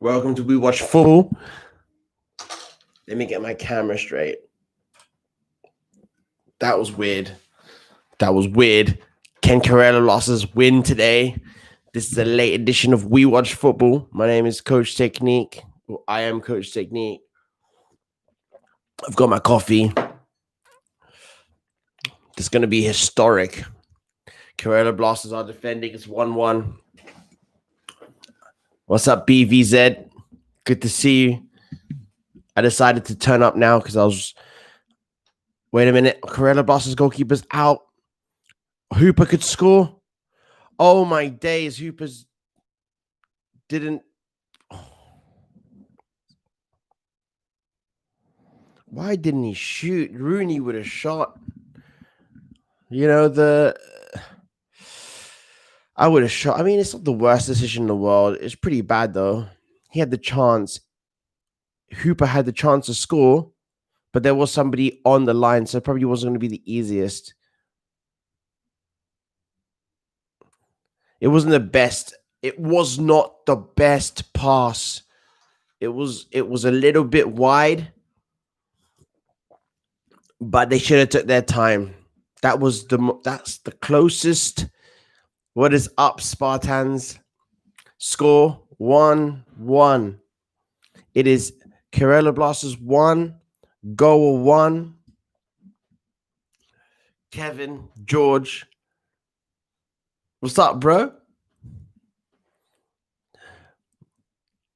Welcome to We Watch Football. Let me get my camera straight. That was weird. Ken Carella losses win today. This is a late edition of We Watch Football. My name is Coach Technique. Well, I am Coach Technique. I've got my coffee. This is going to be historic. Carella Blasters are defending. It's 1-1. What's up, BVZ? Good to see you. I decided to turn up now because I was... Wait a minute. Carella Blasters goalkeeper's out. Hooper could score. Oh, my days. Hooper's didn't... Why didn't he shoot? Rooney would have shot. I would have shot. I mean, it's not the worst decision in the world. It's pretty bad, though. He had the chance. Hooper had the chance to score, but there was somebody on the line, so it probably wasn't going to be the easiest. It wasn't the best. It was not the best pass. It was a little bit wide, but they should have took their time. That's the closest. What is up, Spartans? Score 1-1. It is Carella Blasters 1, Goa 1. Kevin, George. What's up, bro?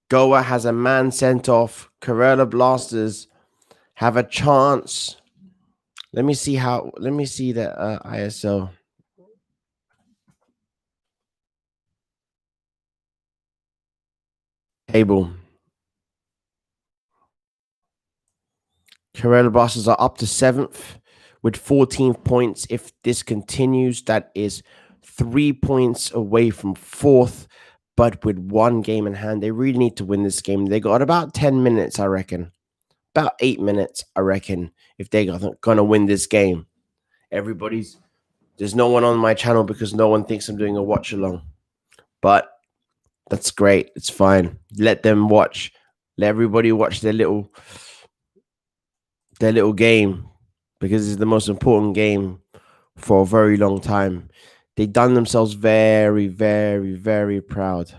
Goa has a man sent off. Carella Blasters have a chance. Let me see the ISO. Table. Carella Blasters are up to 7th with 14 points. If this continues, that is 3 points away from 4th, but with 1 game in hand. They really need to win this game. They got about 10 minutes, I reckon. About 8 minutes, I reckon, if they're going to win this game. There's no one on my channel because no one thinks I'm doing a watch along. But that's great. It's fine. Let them watch. Let everybody watch their little game, because it's the most important game for a very long time. They've done themselves very, very, very proud.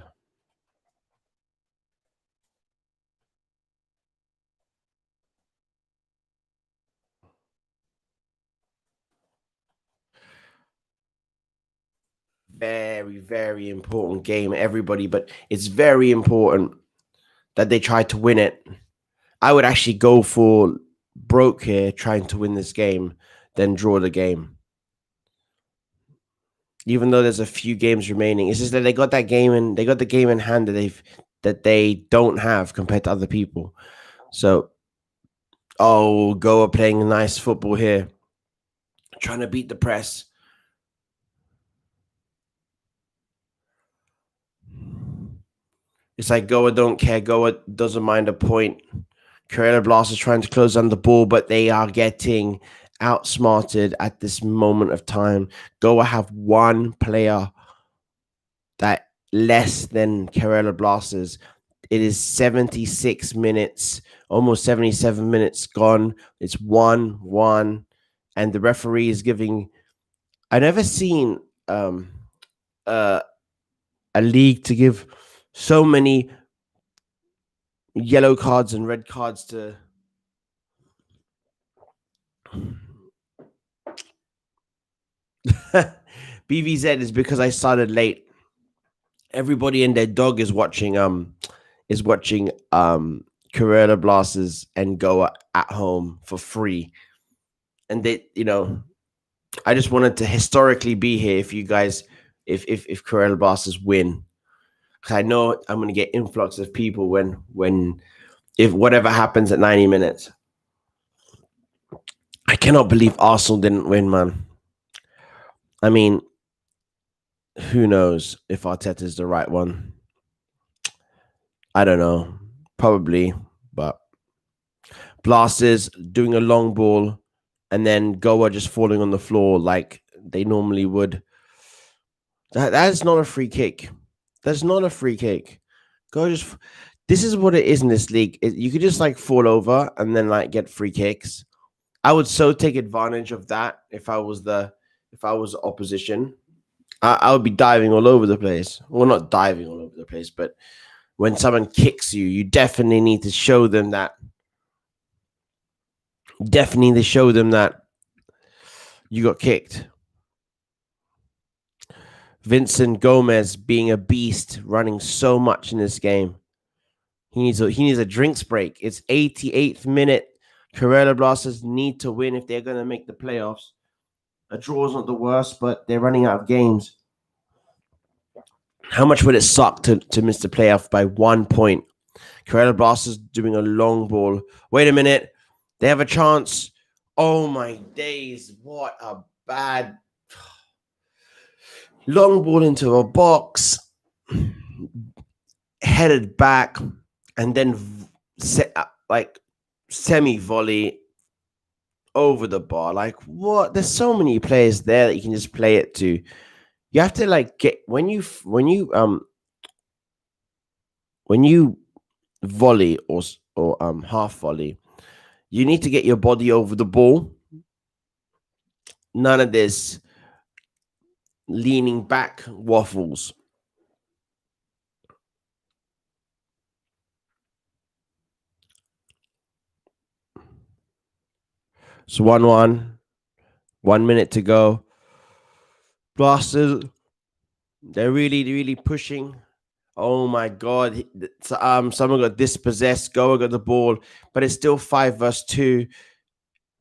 Very, very important game, everybody. But it's very important that they try to win it. I would actually go for broke here, trying to win this game, then draw the game. Even though there's a few games remaining, it's just that they got the game in hand that they don't have compared to other people. So, Goa playing nice football here, trying to beat the press. It's like Goa don't care. Goa doesn't mind a point. Carella Blasters trying to close on the ball, but they are getting outsmarted at this moment of time. Goa have 1 player that less than Carella Blasters. It is 76 minutes, almost 77 minutes gone. It's 1-1, and the referee is giving... I've never seen a league to give so many yellow cards and red cards to... BVZ is because I started late. Everybody and their dog is watching Carella Blasters and Goa at home for free. And they, I just wanted to historically be here if you guys, if Carella Blasters win. I know I'm going to get influx of people if whatever happens at 90 minutes. I cannot believe Arsenal didn't win, man. I mean, who knows if Arteta is the right one? I don't know. Probably, but Blasters doing a long ball and then Goa just falling on the floor like they normally would. That is not a free kick. That's not a free kick. Go just... This is what it is in this league. You could just like fall over and then like get free kicks. I would so take advantage of that if I was the opposition. I would be diving all over the place. Well, not diving all over the place, but when someone kicks you, you definitely need to show them that. Definitely need to show them that you got kicked. Vincent Gomez being a beast, running so much in this game. He needs a drinks break. It's 88th minute. Carrera Blasters need to win if they're going to make the playoffs. A draw is not the worst, but they're running out of games. How much would it suck to miss the playoff by 1 point? Carrera Blasters doing a long ball. Wait a minute. They have a chance. Oh my days. What a bad long ball into a box. Headed back and then semi volley over the bar. Like, what? There's so many players there that you can just play it to. You have to like get when you volley or half volley, you need to get your body over the ball. None of this leaning back waffles. So 1-1, 1 minute to go. Blasters, they're really pushing. Oh my God! Someone got dispossessed. Goa got the ball, but it's still 5 versus 2.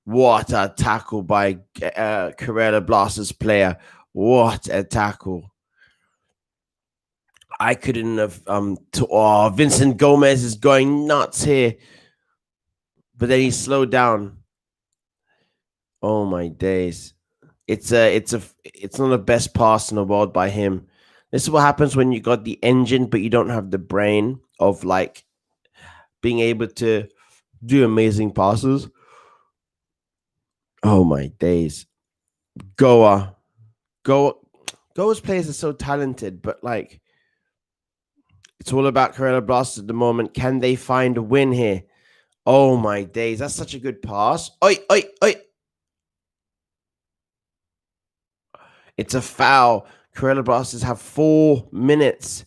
What a tackle by Carrera Blasters player! What a tackle! I couldn't have. Vincent Gomez is going nuts here, but then he slowed down. Oh my days! It's not the best pass in the world by him. This is what happens when you got the engine, but you don't have the brain of like being able to do amazing passes. Oh my days. Goa's players are so talented, but like it's all about Carrera Blasters at the moment. Can they find a win here? Oh my days. That's such a good pass. Oi, oi, oi. It's a foul. Carrera Blasters have 4 minutes.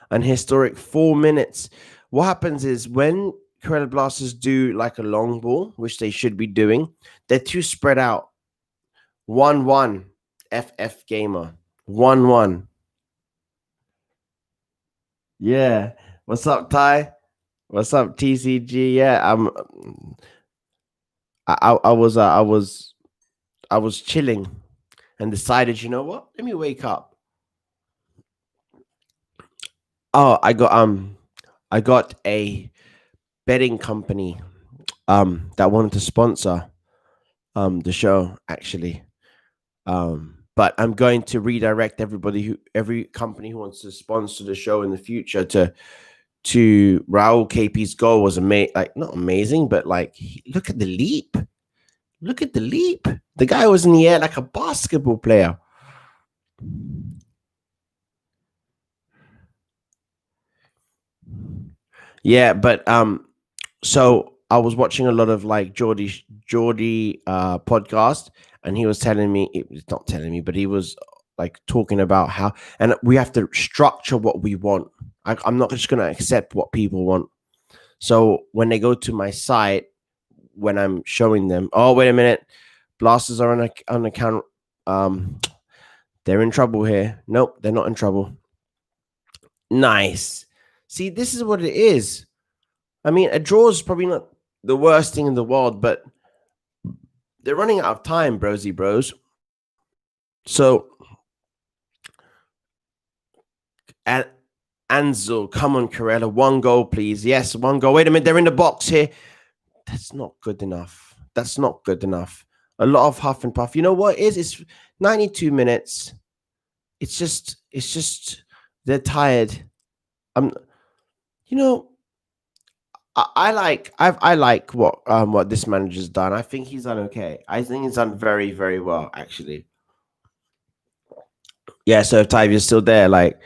An historic 4 minutes. What happens is when Carrera Blasters do like a long ball, which they should be doing, they're too spread out. 1-1. FF Gamer. 1-1. Yeah. What's up, Ty? What's up, TCG? Yeah, I was chilling and decided, you know what? Let me wake up. Oh, I got a betting company that wanted to sponsor the show actually. But I'm going to redirect every company who wants to sponsor the show in the future to Raul KP's goal was not amazing, but like look at the leap. Look at the leap. The guy was in the air like a basketball player. Yeah, but so I was watching a lot of like Geordie podcast, and he was telling me, it was not telling me, but he was like talking about how, and we have to structure what we want. I'm not just going to accept what people want. So when they go to my site, when I'm showing them, oh wait a minute, Blasters are on account. They're in trouble here. Nope, they're not in trouble. Nice. See, this is what it is. I mean, a draw is probably not the worst thing in the world, but they're running out of time, brosy bros. So, at Anzel, come on, Carrera, 1 goal, please. Yes, 1 goal. Wait a minute, they're in the box here. That's not good enough. That's not good enough. A lot of huff and puff. You know what it is? It's 92 minutes. It's just they're tired. You know, I like what this manager's done. I think he's done okay. I think he's done very, very well, actually. Yeah, so if Ty, you're still there, like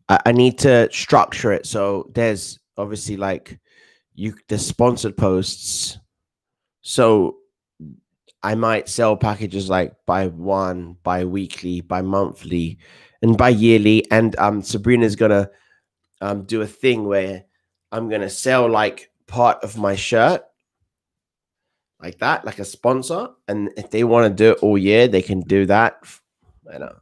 I need to structure it. So there's obviously like the sponsored posts. So I might sell packages like by one, by weekly, by monthly, and by yearly. And Sabrina's gonna do a thing where I'm gonna sell like part of my shirt like that, like a sponsor. And if they want to do it all year, they can do that. I know.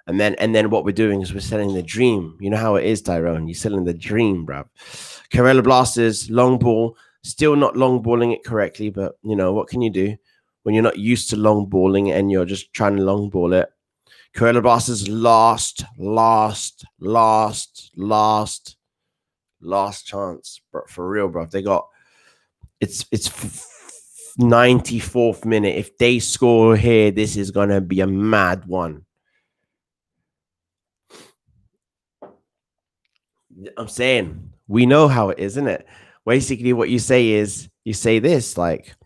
And then what we're doing is we're selling the dream. You know how it is, Tyrone. You're selling the dream, bruv. Corella Blasters, long ball, still not long balling it correctly, but you know, what can you do when you're not used to long balling and you're just trying to long ball it? Corella Blasters last chance, bro, for real, bro. They got it's 94th minute. If they score here, this is gonna be a mad one. I'm saying we know how it is, isn't it? Basically, what you say is you say this like,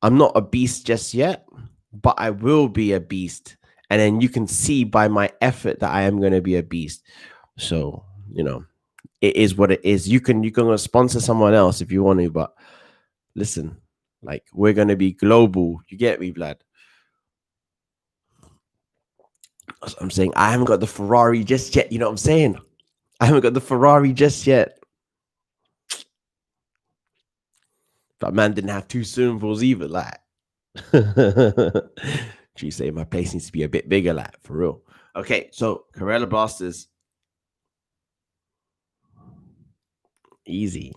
I'm not a beast just yet, but I will be a beast. And then you can see by my effort that I am going to be a beast. So, you know, it is what it is. You can go sponsor someone else if you want to, but listen, like we're going to be global. You get me, Vlad? I'm saying I haven't got the Ferrari just yet. You know what I'm saying? I haven't got the Ferrari just yet. But man didn't have two swimming pools either, like. You say my place needs to be a bit bigger, like, for real. Okay, so Corella Blasters. Easy.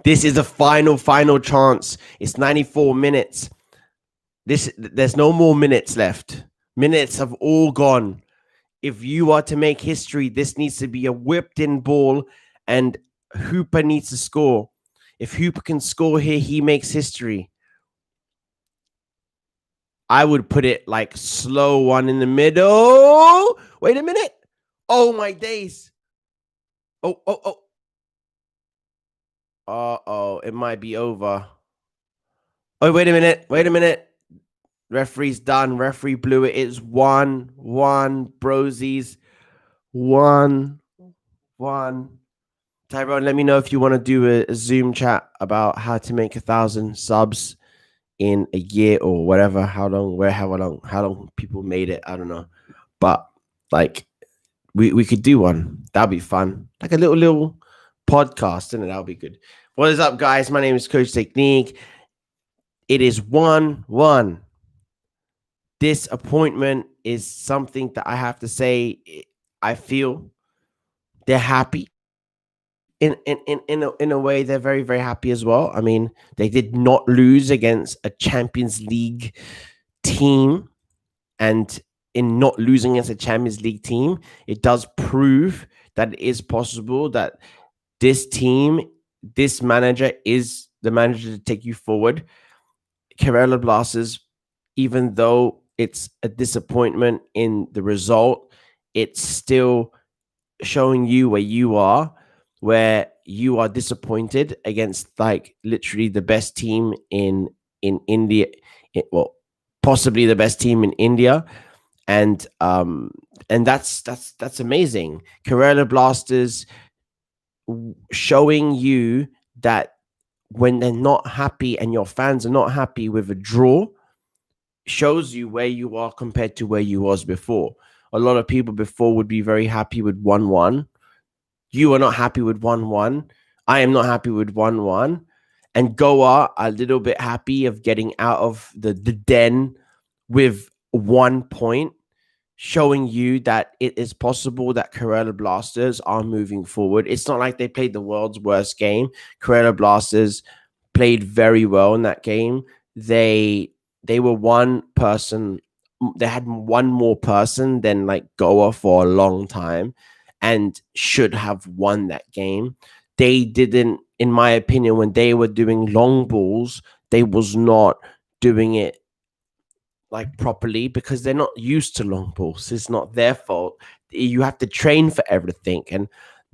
This is the final chance. It's 94 minutes. There's no more minutes left. Minutes have all gone. If you are to make history, this needs to be a whipped in ball, and Hooper needs to score. If Hooper can score here, he makes history. I would put it like slow one in the middle. Wait a minute. Oh, my days. Oh. Uh-oh, it might be over. Oh, wait a minute. Referee's done. Referee blew it. It's 1-1, brosies. 1-1. Tyrone, let me know if you want to do a Zoom chat about how to make 1,000 subs in a year or whatever. How long people made it. I don't know. But like we could do one. That'd be fun. Like a little podcast, and that'll be good. What is up, guys? My name is Coach Technique. It is 1-1. This appointment is something that I have to say. I feel they're happy. In a way, they're very, very happy as well. I mean, they did not lose against a Champions League team, and in not losing against a Champions League team, it does prove that it is possible that this team, this manager is the manager to take you forward. Corella Blasters, even though it's a disappointment in the result, it's still showing you where you are disappointed against like literally the best team in India, well, possibly the best team in India, and that's amazing. Corella Blasters showing you that when they're not happy and your fans are not happy with a draw, shows you where you are compared to where you was before. A lot of people before would be very happy with 1-1. You are not happy with 1-1. I am not happy with 1-1. And Goa a little bit happy of getting out of the den with 1 point, showing you that it is possible that Corella Blasters are moving forward. It's not like they played the world's worst game. Corella Blasters played very well in that game. They were one person. They had one more person than like Goa for a long time, and should have won that game. They didn't, in my opinion, when they were doing long balls, they was not doing it like properly because they're not used to long balls. It's not their fault. You have to train for everything, and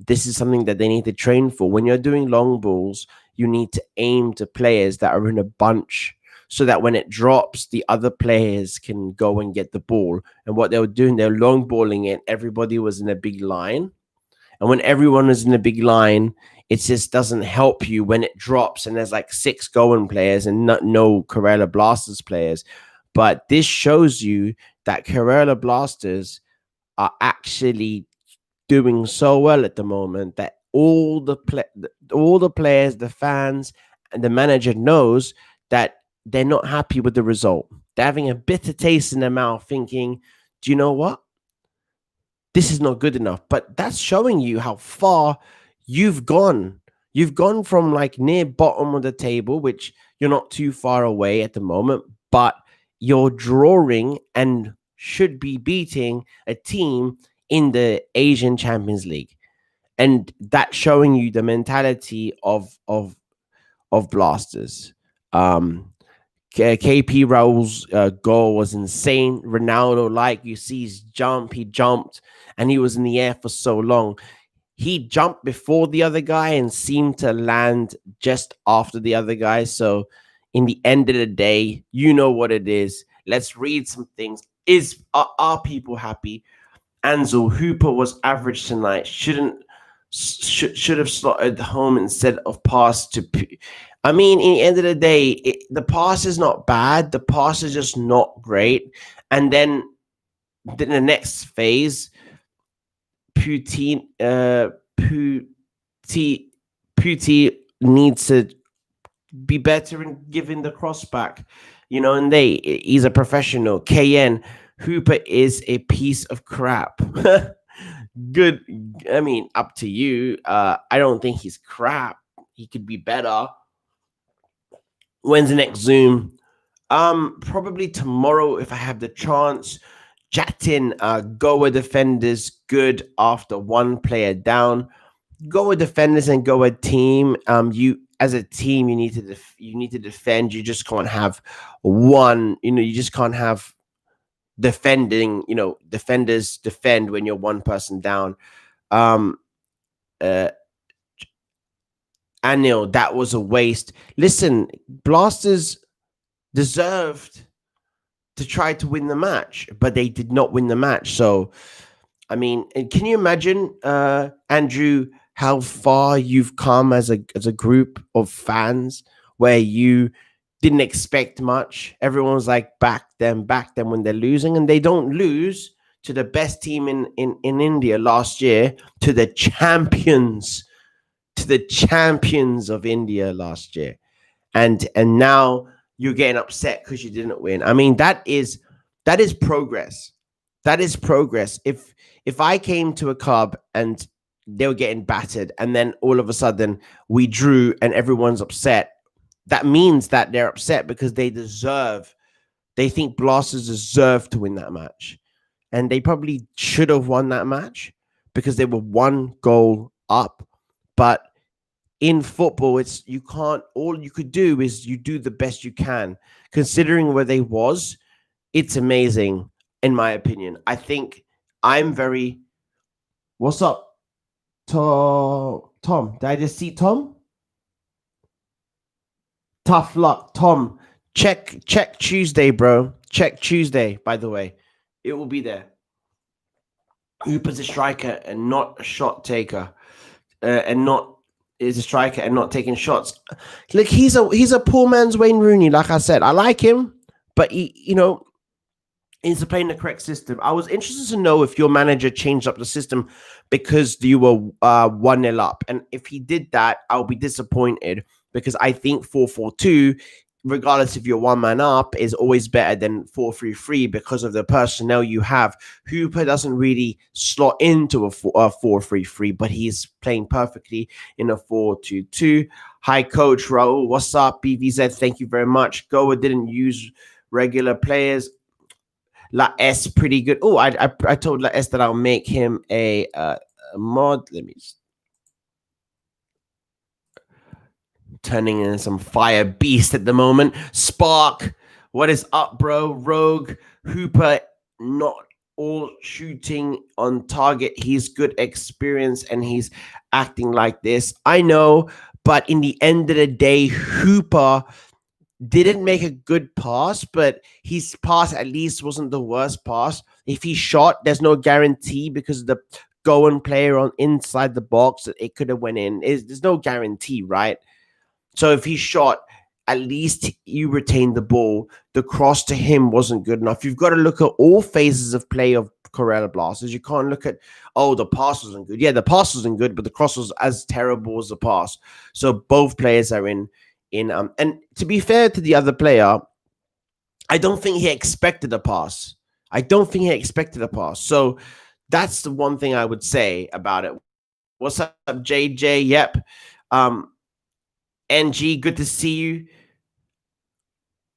this is something that they need to train for. When you're doing long balls, you need to aim to players that are in a bunch so that when it drops, the other players can go and get the ball. And what they were doing, they're long balling it. Everybody was in a big line. And when everyone is in a big line, it just doesn't help you when it drops and there's like 6 going players and no Kerala Blasters players. But this shows you that Kerala Blasters are actually doing so well at the moment that all the players, the fans, and the manager knows that they're not happy with the result. They're having a bitter taste in their mouth, thinking, "Do you know what? This is not good enough." But that's showing you how far you've gone. You've gone from like near bottom of the table, which you're not too far away at the moment, but you're drawing and should be beating a team in the Asian Champions League. And that's showing you the mentality of Blasters. KP Raul's goal was insane. Ronaldo, like you see his jump, he jumped and he was in the air for so long. He jumped before the other guy and seemed to land just after the other guy. So in the end of the day, you know what it is. Let's read some things. Are people happy? Ansel Hooper was average tonight. Should have slotted home instead of pass to. I mean, in the end of the day, the pass is not bad. The pass is just not great. And then the next phase, Putin needs to be better in giving the cross back. And he's a professional. KN Hooper is a piece of crap. Good. I mean, up to you. I don't think he's crap. He could be better. When's the next Zoom? Probably tomorrow if I have the chance. Jatin, Goa defenders good after one player down. Goa defenders and Goa team. You as a team, you need to defend. You just can't have one. You just can't have defending. Defenders defend when you're one person down. Anil, that was a waste. Listen, Blasters deserved to try to win the match, but they did not win the match. So, I mean, can you imagine, Andrew, how far you've come as a group of fans where you didn't expect much? Everyone's like, back them when they're losing, and they don't lose to the best team in India last year, to the champions of India last year. And now you're getting upset because you didn't win. I mean, that is progress. That is progress. If I came to a club and they were getting battered and then all of a sudden we drew and everyone's upset, that means that they're upset because they think Blasters deserve to win that match. And they probably should have won that match because they were 1 goal up. But in football, all you could do is you do the best you can. Considering where they was, it's amazing, in my opinion. I think what's up, Tom? Did I just see Tom? Tough luck, Tom. Check Tuesday, bro. Check Tuesday, by the way. It will be there. Hooper's a striker and not a shot taker. Is a striker and not taking shots. Look, he's a poor man's Wayne Rooney. Like I said, I like him, but he is playing the correct system. I was interested to know if your manager changed up the system because you were 1-0 up, and if he did that, I'll be disappointed because I think 4-4-2, regardless if you're 1 man up, is always better than 4-3-3 because of the personnel you have. Hooper doesn't really slot into a 4-3-3, but he's playing perfectly in a 4-2-2. Hi, Coach Raul. What's up, BVZ? Thank you very much. Goa didn't use regular players. La S pretty good. Oh, I told La S that I'll make him a mod. Let me turning in some fire beast at the moment. Spark, what is up, bro? Rogue, Hooper, not all shooting on target. He's good experience and he's acting like this. I know, but in the end of the day, Hooper didn't make a good pass, but his pass at least wasn't the worst pass. If he shot, there's no guarantee because of the go and play on inside the box, it could have went in. There's no guarantee, right? So if he shot, at least you retained the ball. The cross to him wasn't good enough. You've got to look at all phases of play of Corella Blasters. You can't look at, oh, the pass wasn't good. Yeah, the pass wasn't good, but the cross was as terrible as the pass. So both players are in. And to be fair to the other player, I don't think he expected a pass. So that's the one thing I would say about it. What's up, JJ? Yep. NG, good to see you.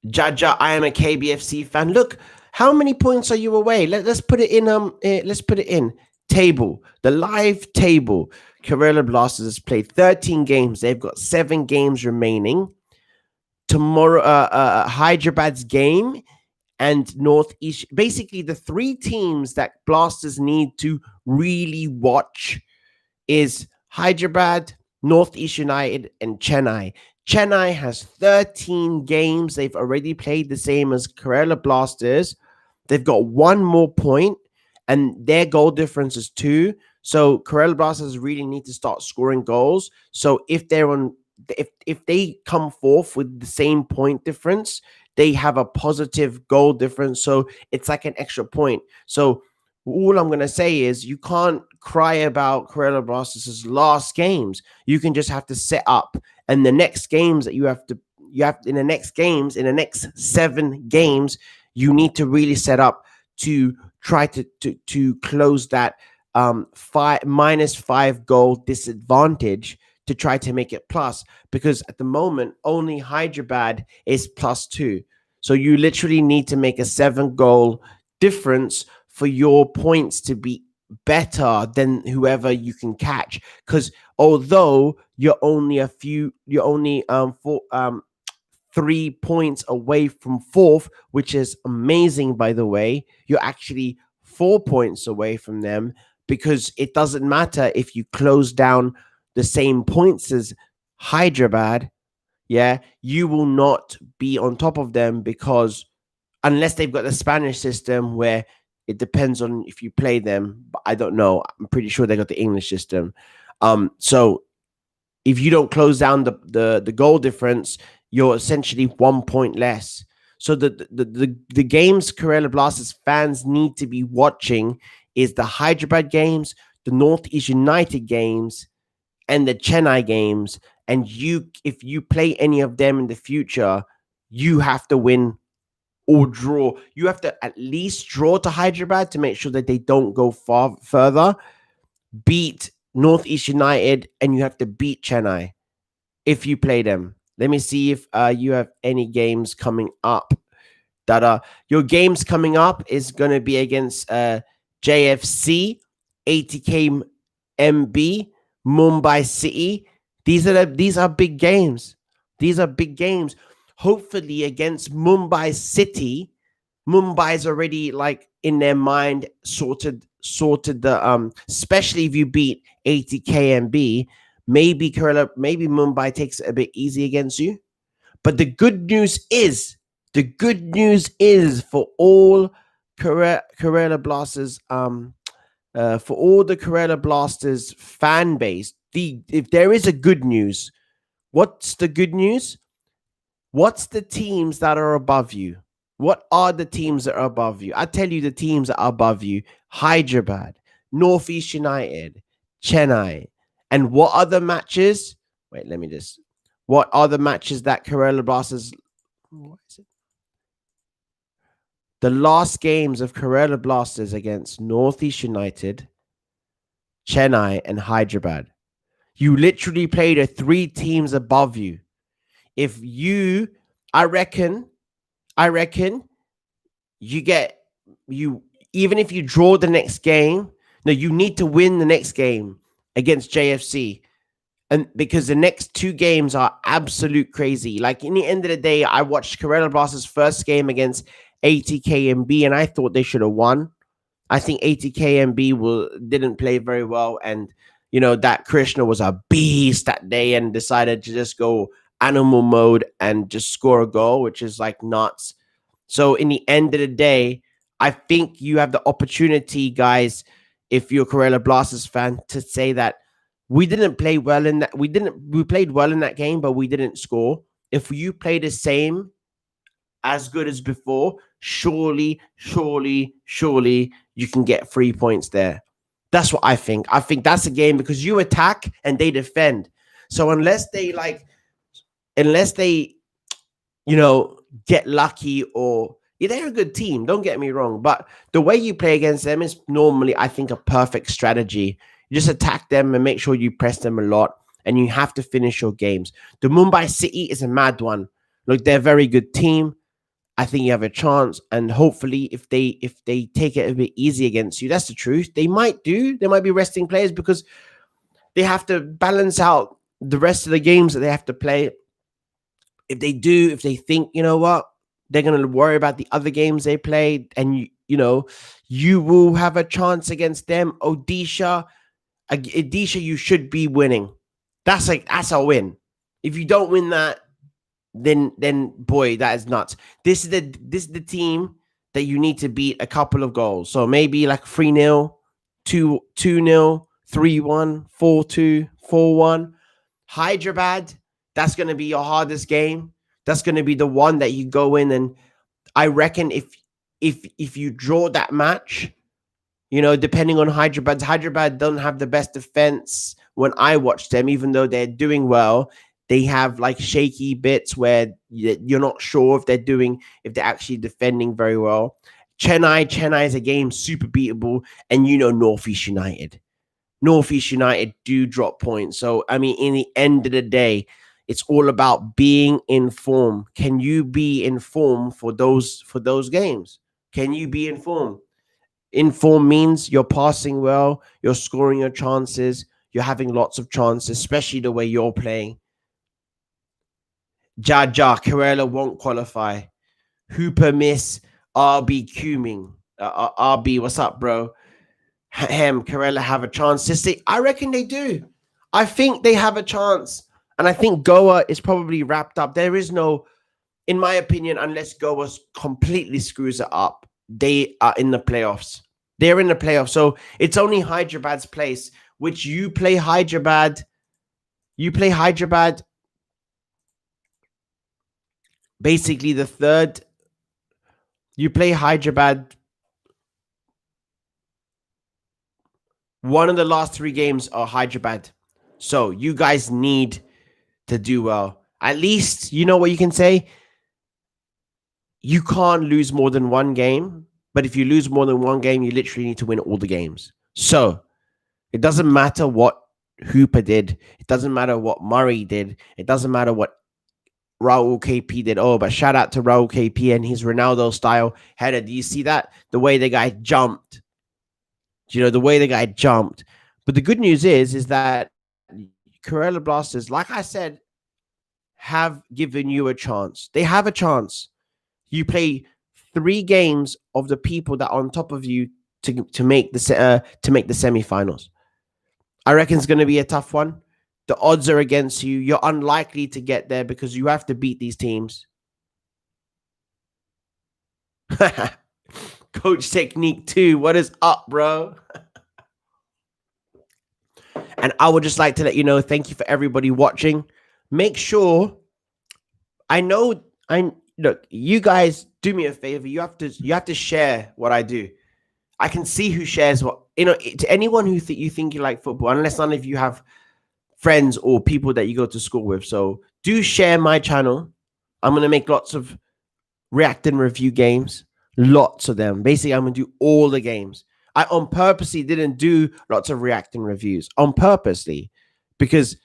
Jaja, I am a KBFC fan. Look, how many points are you away? Let's put it in. Let's put it in table. The live table. Kerala Blasters has played 13 games. They've got 7 games remaining. Tomorrow, Hyderabad's game and Northeast. Basically, the 3 teams that Blasters need to really watch is Hyderabad, Northeast United, and Chennai. Chennai has 13 games. They've already played the same as Kerala Blasters. They've got 1 more point, and their goal difference is 2. So Kerala Blasters really need to start scoring goals. So if they're on, if they come forth with the same point difference, they have a positive goal difference. So it's like an extra point. So all I'm going to say is you can't cry about Kerala Blasters' last games. You can just have to set up. And the next games that you have in the next 7 games, you need to really set up to try to close that -5 goal disadvantage to try to make it plus, because at the moment only Hyderabad is +2. So you literally need to make a 7 goal difference for your points to be better than whoever you can catch. Because although you're only 3 points away from 4th, which is amazing, by the way, you're actually 4 points away from them, because it doesn't matter if you close down the same points as Hyderabad. Yeah, you will not be on top of them, because unless they've got the Spanish system where it depends on if you play them, but I don't know. I'm pretty sure they got the English system. So if you don't close down the goal difference, you're essentially 1 point less. So the games Kerala Blasters fans need to be watching is the Hyderabad games, the Northeast United games, and the Chennai games. And if you play any of them in the future, you have to win or draw. You have to at least draw to Hyderabad to make sure that they don't go further. Beat Northeast United, and you have to beat Chennai if you play them. Let me see if you have any games coming up. Your games coming up is going to be against JFC, 80K MB, Mumbai City. These are big games. These are big games. Hopefully against Mumbai City, Mumbai's already like in their mind sorted the especially if you beat 80K MB, maybe Mumbai takes it a bit easy against you. But the good news is for all Kerala Blasters, for all the Kerala Blasters fan base, if there is a good news, what's the good news? What's the teams that are above you? What are the teams that are above you? I tell you the teams that are above you: Hyderabad, Northeast United, Chennai. And what other matches? Wait, let me just. What are the matches that Kerala Blasters? What is it? The last games of Kerala Blasters against Northeast United, Chennai, and Hyderabad. You literally played the 3 teams above you. If you, I reckon, you even if you draw the next game, no, you need to win the next game against JFC. And because the next 2 games are absolute crazy. Like in the end of the day, I watched Kerala Blasters' first game against 80KMB, and I thought they should have won. I think 80KMB didn't play very well, and that Krishna was a beast that day and decided to just go animal mode and just score a goal, which is like nuts. So in the end of the day, I think you have the opportunity, guys, if you're a Kerala Blasters fan, to say that we didn't play well in that. We played well in that game, but we didn't score. If you play the same as good as before, surely you can get 3 points there. That's what I think. I think that's a game because you attack and they defend. So unless they, get lucky, or they're a good team, don't get me wrong, but the way you play against them is normally, I think, a perfect strategy. You just attack them and make sure you press them a lot, and you have to finish your games. The Mumbai City is a mad one. Look, they're a very good team. I think you have a chance, and hopefully, if they take it a bit easy against you, that's the truth. They might do. They might be resting players because they have to balance out the rest of the games that they have to play. If they think, you know what, they're going to worry about the other games they played, and you will have a chance against them. Odisha, you should be winning. That's a win. If you don't win that, then boy, that is nuts. This is the team that you need to beat a couple of goals. So maybe like 3-0, 2-0, 3-1, 4-2, 4-1. Hyderabad, that's going to be your hardest game. That's going to be the one that you go in, and I reckon if you draw that match, depending on Hyderabad don't have the best defense when I watch them, even though they're doing well. They have like shaky bits where you're not sure if they're actually defending very well. Chennai is a game super beatable, and Northeast United. Northeast United do drop points. So, I mean, in the end of the day, it's all about being in form. Can you be in form for those games? Can you be in form? In form means you're passing well, you're scoring your chances, you're having lots of chances, especially the way you're playing. Jaja, Kerala won't qualify. Hooper miss, RB Cuming. RB, what's up, bro? Kerala have a chance to see. I reckon they do. I think they have a chance. And I think Goa is probably wrapped up. There is no, in my opinion, unless Goa completely screws it up, they are in the playoffs. They're in the playoffs. So it's only Hyderabad's place, which you play Hyderabad. Basically the third. You play Hyderabad. One of the last 3 games are Hyderabad. So you guys need to do well. At least, you know what you can say? You can't lose more than one game. But if you lose more than one game, you literally need to win all the games. So it doesn't matter what Hooper did. It doesn't matter what Murray did. It doesn't matter what Raul KP did. Oh, but shout out to Raul KP and his Ronaldo style header. Do you see that? The way the guy jumped. The way the guy jumped. But the good news is that Kerala Blasters, like I said, have given you a chance. They have a chance. You play 3 games of the people that are on top of you to make the semifinals. I reckon it's going to be a tough one. The odds are against you. You're unlikely to get there because you have to beat these teams. Coach Technique 2, what is up, bro? And I would just like to let you know, thank you for everybody watching. Make sure, look, you guys do me a favor. You have to share what I do. I can see who shares what, to anyone who you think you like football, unless none of you have friends or people that you go to school with. So do share my channel. I'm going to make lots of react and review games, lots of them. Basically, I'm going to do all the games. I on purposely didn't do lots of react and reviews on purposely because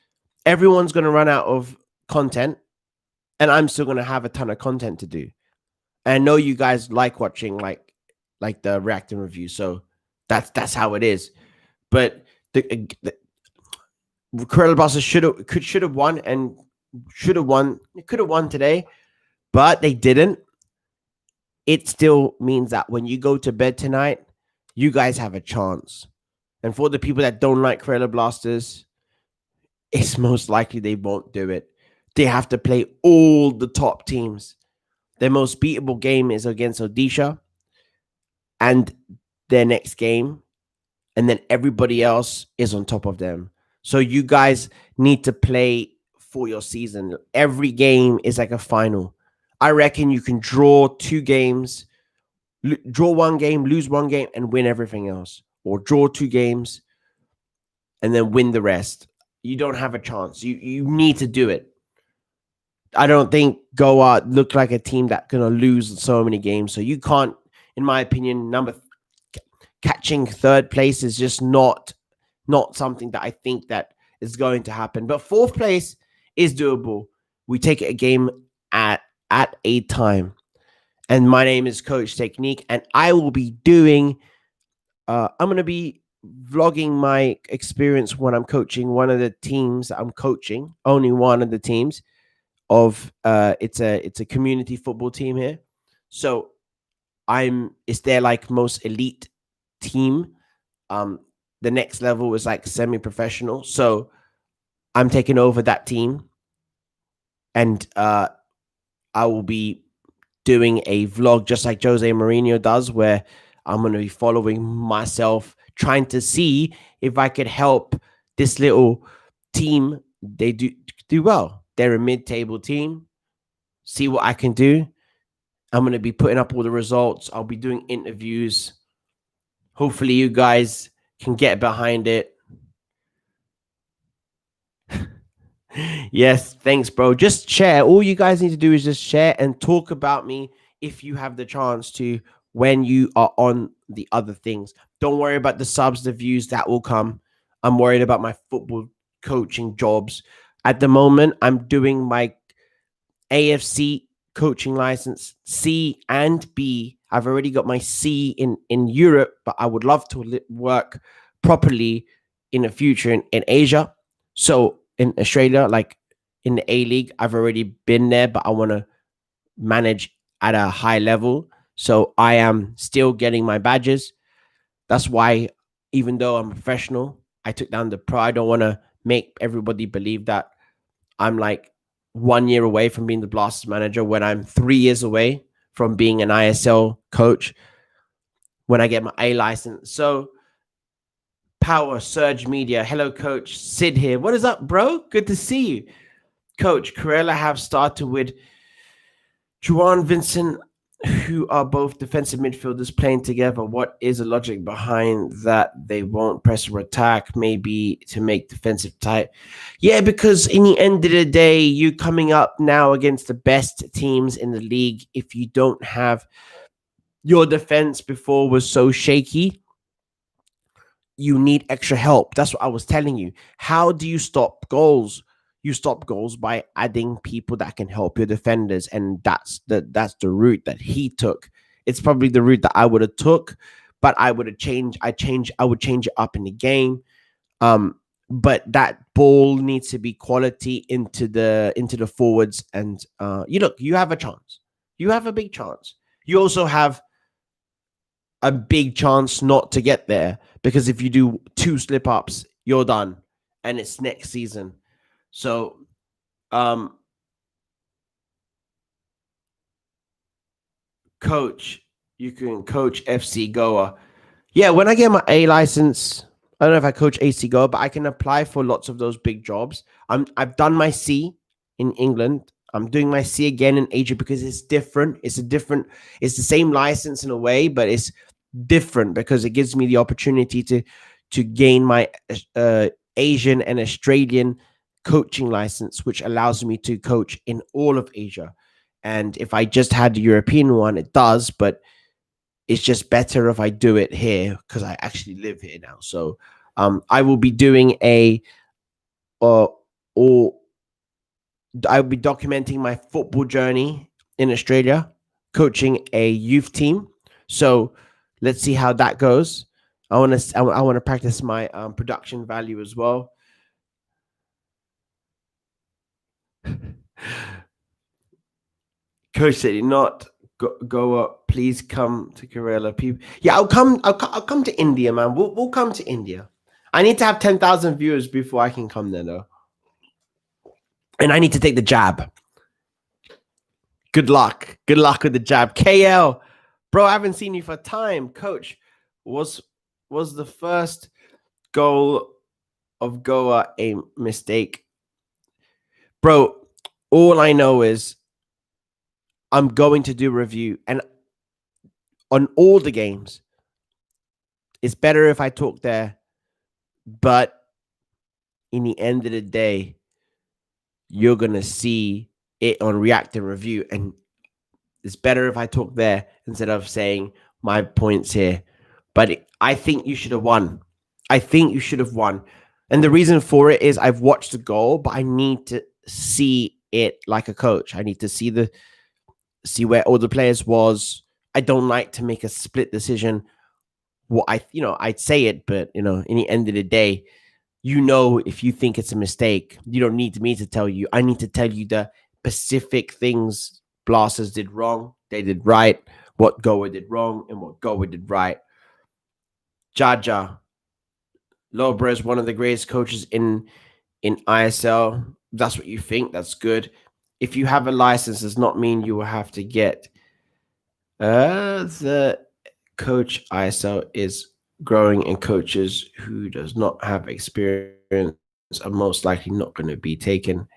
everyone's going to run out of content and I'm still going to have a ton of content to do. And I know you guys like watching like the react and review. So that's how it is. But the Kerala Blasters should have won and should have won. It could have won today, but they didn't. It still means that when you go to bed tonight, you guys have a chance. And for the people that don't like Kerala Blasters, it's most likely they won't do it. They have to play all the top teams. Their most beatable game is against Odisha. And their next game and then everybody else is on top of them. So you guys need to play for your season. Every game is like a final. I reckon you can draw 2 games, draw 1 game, lose 1 game, and win everything else, or draw 2 games and then win the rest. You don't have a chance. You need to do it. I don't think Goa look like a team that's gonna lose so many games. So you can't, in my opinion, catching third place is just not something that I think that is going to happen. But fourth place is doable. We take it a game at a time. And my name is Coach Technique, and I will be doing. I'm gonna be vlogging my experience when I'm coaching one of the teams that I'm coaching. Only one of the teams of it's a community football team here. So it's their like most elite team. The next level is like semi-professional. So I'm taking over that team, and I will be doing a vlog just like Jose Mourinho does, where I'm going to be following myself, trying to see if I could help this little team. They do well. They're a mid-table team. See what I can do. I'm going to be putting up all the results. I'll be doing interviews. Hopefully you guys can get behind it. Yes, thanks, bro. Just share. All you guys need to do is just share and talk about me if you have the chance to when you are on the other things. Don't worry about the subs, the views that will come. I'm worried about my football coaching jobs. At the moment, I'm doing my AFC coaching license C and B. I've already got my C in Europe, but I would love to work properly in the future in Asia. So in Australia, like in the A League, I've already been there, but I want to manage at a high level. So I am still getting my badges. That's why, even though I'm a professional, I took down the pro. I don't want to make everybody believe that I'm like 1 year away from being the Blasters manager when I'm 3 years away from being an ISL coach when I get my A license. So Power Surge Media. Hello, Coach Sid here. What is up, bro? Good to see you. Coach, Corella have started with Juan Vincent, who are both defensive midfielders playing together. What is the logic behind that? They won't press or attack, maybe to make defensive tight. Yeah, because in the end of the day, you coming up now against the best teams in the league. If you don't have your defense before was so shaky, you need extra help. That's what I was telling you. How do you stop goals? You stop goals by adding people that can help your defenders, and that's the route that he took. It's probably the route that I would have took, but I would have changed. I would change it up in the game. But that ball needs to be quality into the forwards, and you have a chance. You have a big chance. You also have a big chance not to get there, because if you do 2 slip ups, you're done, and it's next season. So, coach, you can coach FC Goa. Yeah, when I get my A license, I don't know if I coach AC Goa, but I can apply for lots of those big jobs. I've done my C in England. I'm doing my C again in Asia because it's different. It's the same license in a way, but it's different because it gives me the opportunity to gain my Asian and Australian coaching license, which allows me to coach in all of Asia. And if I just had the European one, it does, but it's just better if I do it here because I actually live here now. So I will be doing or I'll be documenting my football journey in Australia, coaching a youth team. So let's see how that goes. I want to practice my production value as well. Coach said, "Not go up. Please come to Kerala, people." Yeah, I'll come. I'll come to India, man. We'll come to India. I need to have 10,000 viewers before I can come there, though. And I need to take the jab. Good luck. Good luck with the jab. KL, bro, I haven't seen you for time. Coach, Was the first goal of Goa a mistake? Bro, all I know is I'm going to do review, and on all the games, it's better if I talk there, but in the end of the day, you're gonna see it on React and Review, and it's better if I talk there instead of saying my points here. But I think you should have won. I think you should have won, and the reason for it is I've watched the goal, but I need to see it like a coach. I need to see where all the players was. I don't like to make a split decision. What I'd say it, but in the end of the day, if you think it's a mistake, you don't need me to tell you. I need to tell you the specific things Blasters did wrong, they did right, what Goa did wrong, and what Goa did right. Jaja, Lobra is one of the greatest coaches in ISL. That's what you think. That's good. If you have a license, does not mean you will have to get the coach ISL is growing, and coaches who does not have experience are most likely not going to be taken.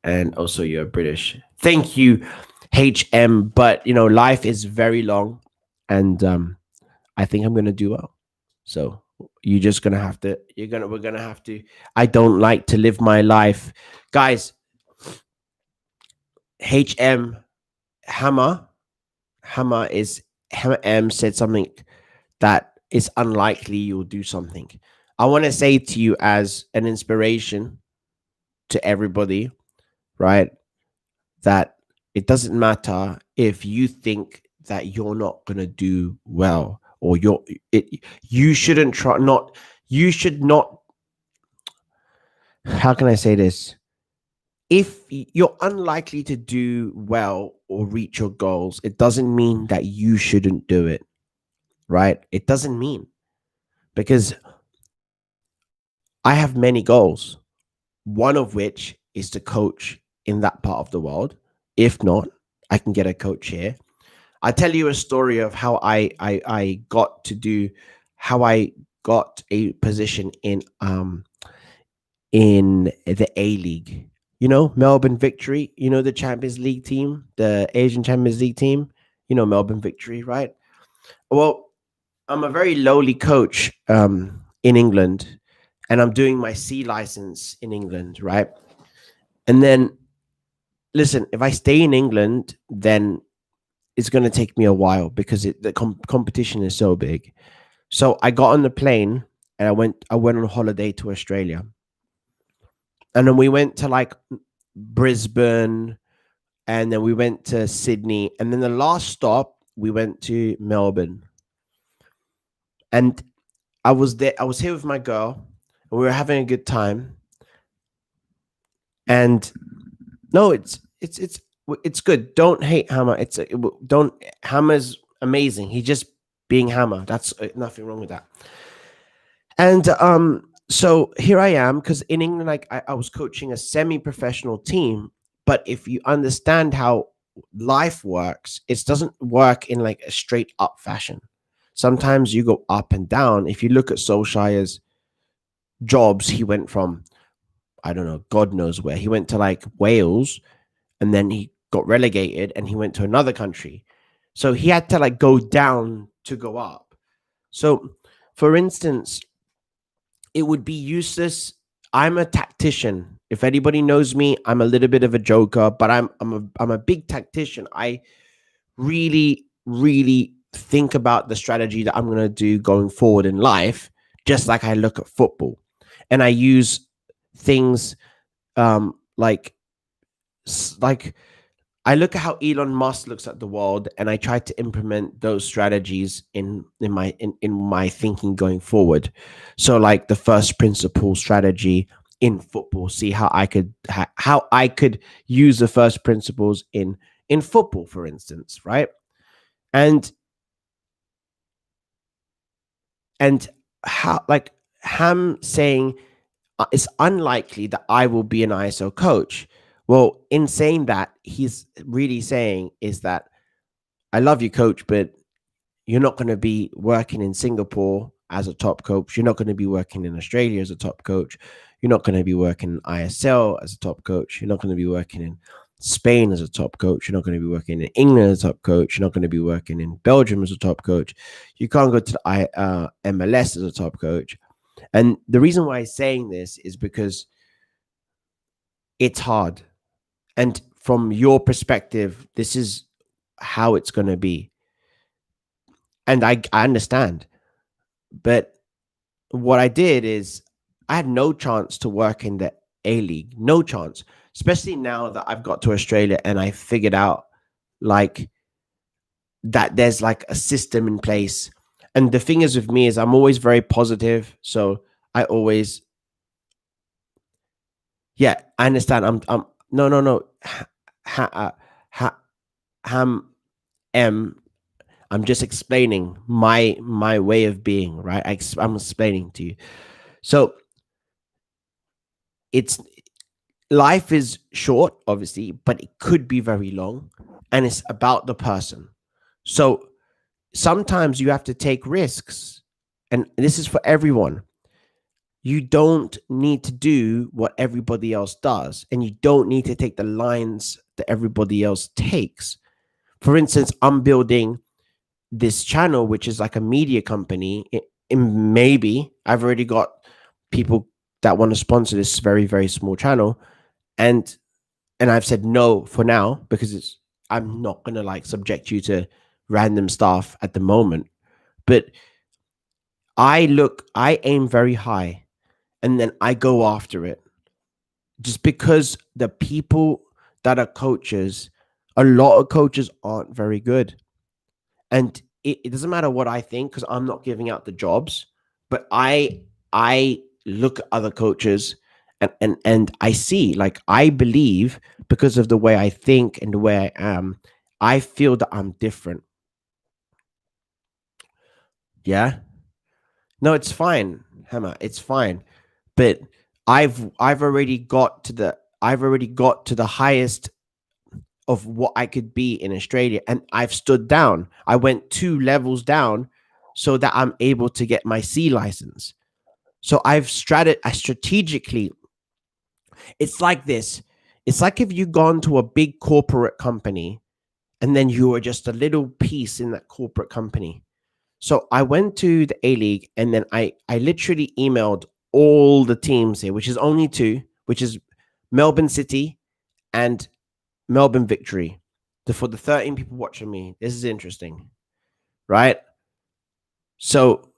And also, you're British. Thank you, HM. But life is very long, and I think I'm going to do well. So you're just gonna have to. We're gonna have to. I don't like to live my life, guys. HM Hammer is Hammer M said something that is unlikely you'll do something. I want to say to you as an inspiration to everybody, right? That it doesn't matter if you think that you're not going to do well, or you shouldn't try not, you should not, how can I say this? If you're unlikely to do well or reach your goals, it doesn't mean that you shouldn't do it, right? It doesn't mean, because I have many goals, one of which is to coach in that part of the world. If not, I can get a coach here. I'll tell you a story of how I got to do, how I got a position in the A League. Melbourne Victory, the Champions League team, the Asian Champions League team, Melbourne Victory, right? Well, I'm a very lowly coach in England, and I'm doing my C license in England, right? And then, listen, if I stay in England, then it's going to take me a while because the competition is so big. So I got on the plane and I went on holiday to Australia. And then we went to like Brisbane, and then we went to Sydney, and then the last stop we went to Melbourne. And I was here with my girl, and we were having a good time. And no, it's good. Don't hate Hammer. Don't Hammer's amazing. He's just being Hammer. That's nothing wrong with that. And so here I am, because in England, like I was coaching a semi-professional team. But if you understand how life works, it doesn't work in like a straight up fashion. Sometimes you go up and down. If you look at Solskjaer's jobs, he went from, I don't know, God knows where. He went to like Wales, and then he got relegated and he went to another country. So he had to like go down to go up. So for instance, it would be useless. I'm a tactician. If anybody knows me, I'm a little bit of a joker, but I'm a big tactician. I really, really think about the strategy that I'm going to do going forward in life, just like I look at football. And I use things like I look at how Elon Musk looks at the world, and I try to implement those strategies in my thinking going forward. So, like the first principle strategy in football, see how I could use the first principles in football, for instance, right? And how, like Ham saying it's unlikely that I will be an ISO coach. Well, in saying that, he's really saying is that I love you, coach, but you're not going to be working in Singapore as a top coach. You're not going to be working in Australia as a top coach. You're not going to be working in ISL as a top coach. You're not going to be working in Spain as a top coach. You're not going to be working in England as a top coach. You're not going to be working in Belgium as a top coach. You can't go to the MLS as a top coach. And the reason why I'm saying this is because it's hard. And from your perspective, this is how it's going to be. And I understand. But what I did is I had no chance to work in the A League, no chance, especially now that I've got to Australia and I figured out like that there's like a system in place. And the thing is with me is I'm always very positive. So I always, yeah, I understand. No. Ha, ha, ham, M. I'm just explaining my way of being, right? I'm explaining to you. So it's life is short, obviously, but it could be very long, and it's about the person. So sometimes you have to take risks, and this is for everyone. You don't need to do what everybody else does, and you don't need to take the lines that everybody else takes. For instance, I'm building this channel, which is like a media company. Maybe I've already got people that want to sponsor this very, very small channel. And I've said no for now because I'm not gonna like subject you to random stuff at the moment. But I aim very high and then I go after it. Just because the people that are coaches, a lot of coaches aren't very good. And it doesn't matter what I think because I'm not giving out the jobs, but I look at other coaches and I see, like, I believe because of the way I think and the way I am, I feel that I'm different. Yeah. No, it's fine, Hammer. It's fine. But I've already got to the highest of what I could be in Australia, and I've stood down. I went 2 levels down so that I'm able to get my C license. So I strategically, it's like this. It's like if you've gone to a big corporate company and then you were just a little piece in that corporate company. So I went to the A League and then I literally emailed all the teams here, which is only 2, which is Melbourne City and Melbourne Victory. For the 13 people watching me, this is interesting, right? So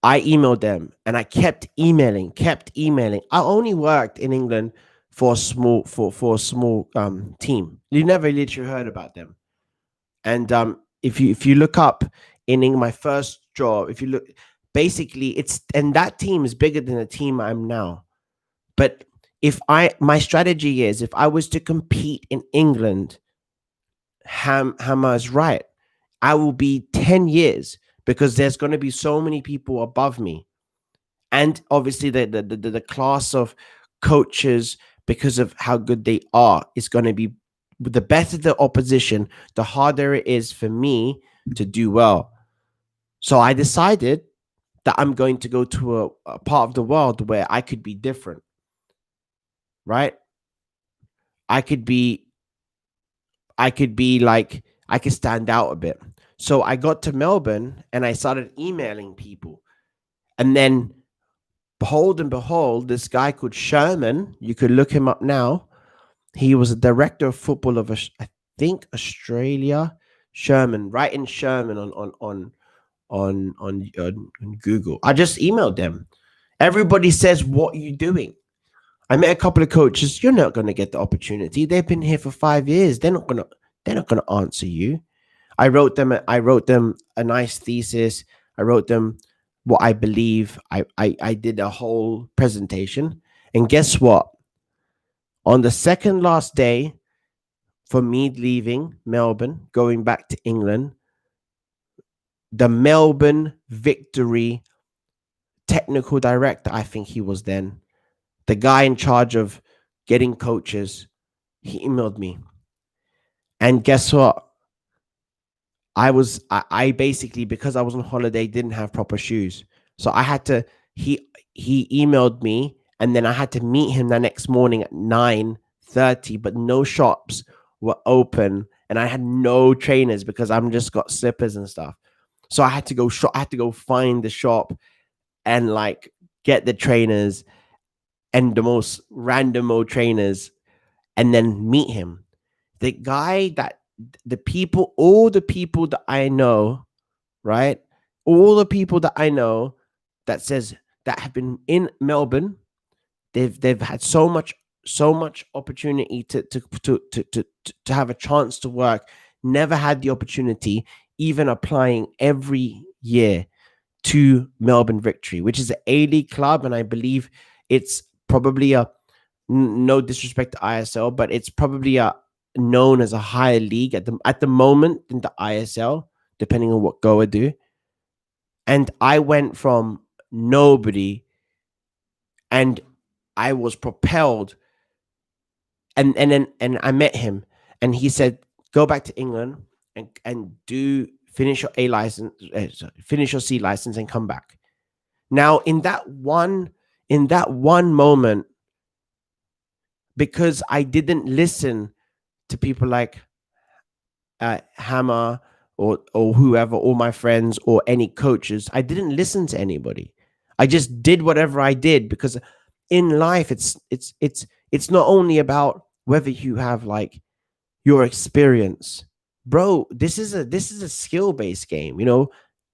I emailed them and I kept emailing. I only worked in England for a small team. You never literally heard about them. And if you look up in my first job, if you look, basically and that team is bigger than the team I'm now. But my strategy is if I was to compete in England, Hammer is right. I will be 10 years because there's going to be so many people above me. And obviously the class of coaches, because of how good they are, is going to be, the better the opposition, the harder it is for me to do well. So I decided that I'm going to go to a part of the world where I could be different, right? I could be like, I could stand out a bit. So I got to Melbourne and I started emailing people. And then behold and behold, this guy called Sherman, you could look him up now. He was a director of football of, I think, Australia. Sherman, write in Sherman on Google. I just emailed them. Everybody says, "What are you doing?" I met a couple of coaches. You're not going to get the opportunity. They've been here for 5 years. They're not going to answer you. I wrote them a nice thesis. I wrote them what I believe. I did a whole presentation. And guess what? On the second last day for me leaving Melbourne, going back to England, the Melbourne Victory technical director, I think he was then, the guy in charge of getting coaches, he emailed me. And guess what? I basically, because I was on holiday, didn't have proper shoes. So I had to, he he emailed me, and then I had to meet him the next morning at 9:30, but no shops were open, and I had no trainers because I'm just got slippers and stuff. So I had to go shop, I had to go find the shop and like get the trainers and the most random old trainers, and then meet him. The guy that the people, all the people that I know, right? All the people that I know that says that have been in Melbourne, they've had so much opportunity to have a chance to work, never had the opportunity, even applying every year to Melbourne Victory, which is an A-League club, and I believe it's probably no disrespect to ISL, but it's probably a known as a higher league at the moment than the ISL, depending on what Goa do. And I went from nobody, and I was propelled, and I met him, and he said, "Go back to England and do finish your A license, finish your C license, and come back." Now, in that one moment, because I didn't listen to people like Hammer or whoever, or my friends or any coaches, I didn't listen to anybody. I just did whatever I did, because in life, it's not only about whether you have like your experience, bro. This is a skill based game.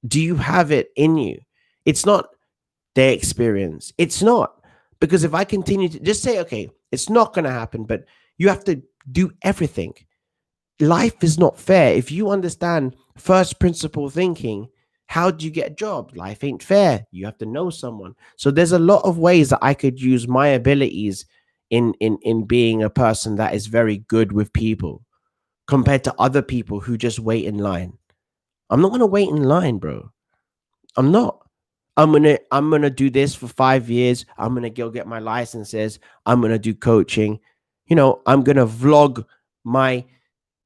Do you have it in you? It's not their experience. It's not, because if I continue to just say, okay, it's not going to happen, but you have to do everything. Life is not fair. If you understand first principle thinking, how do you get a job? Life ain't fair. You have to know someone. So there's a lot of ways that I could use my abilities in being a person that is very good with people, compared to other people who just wait in line. I'm not gonna wait in line, bro. I'm not. I'm gonna do this for 5 years. I'm gonna go get my licenses. I'm gonna do coaching. I'm gonna vlog my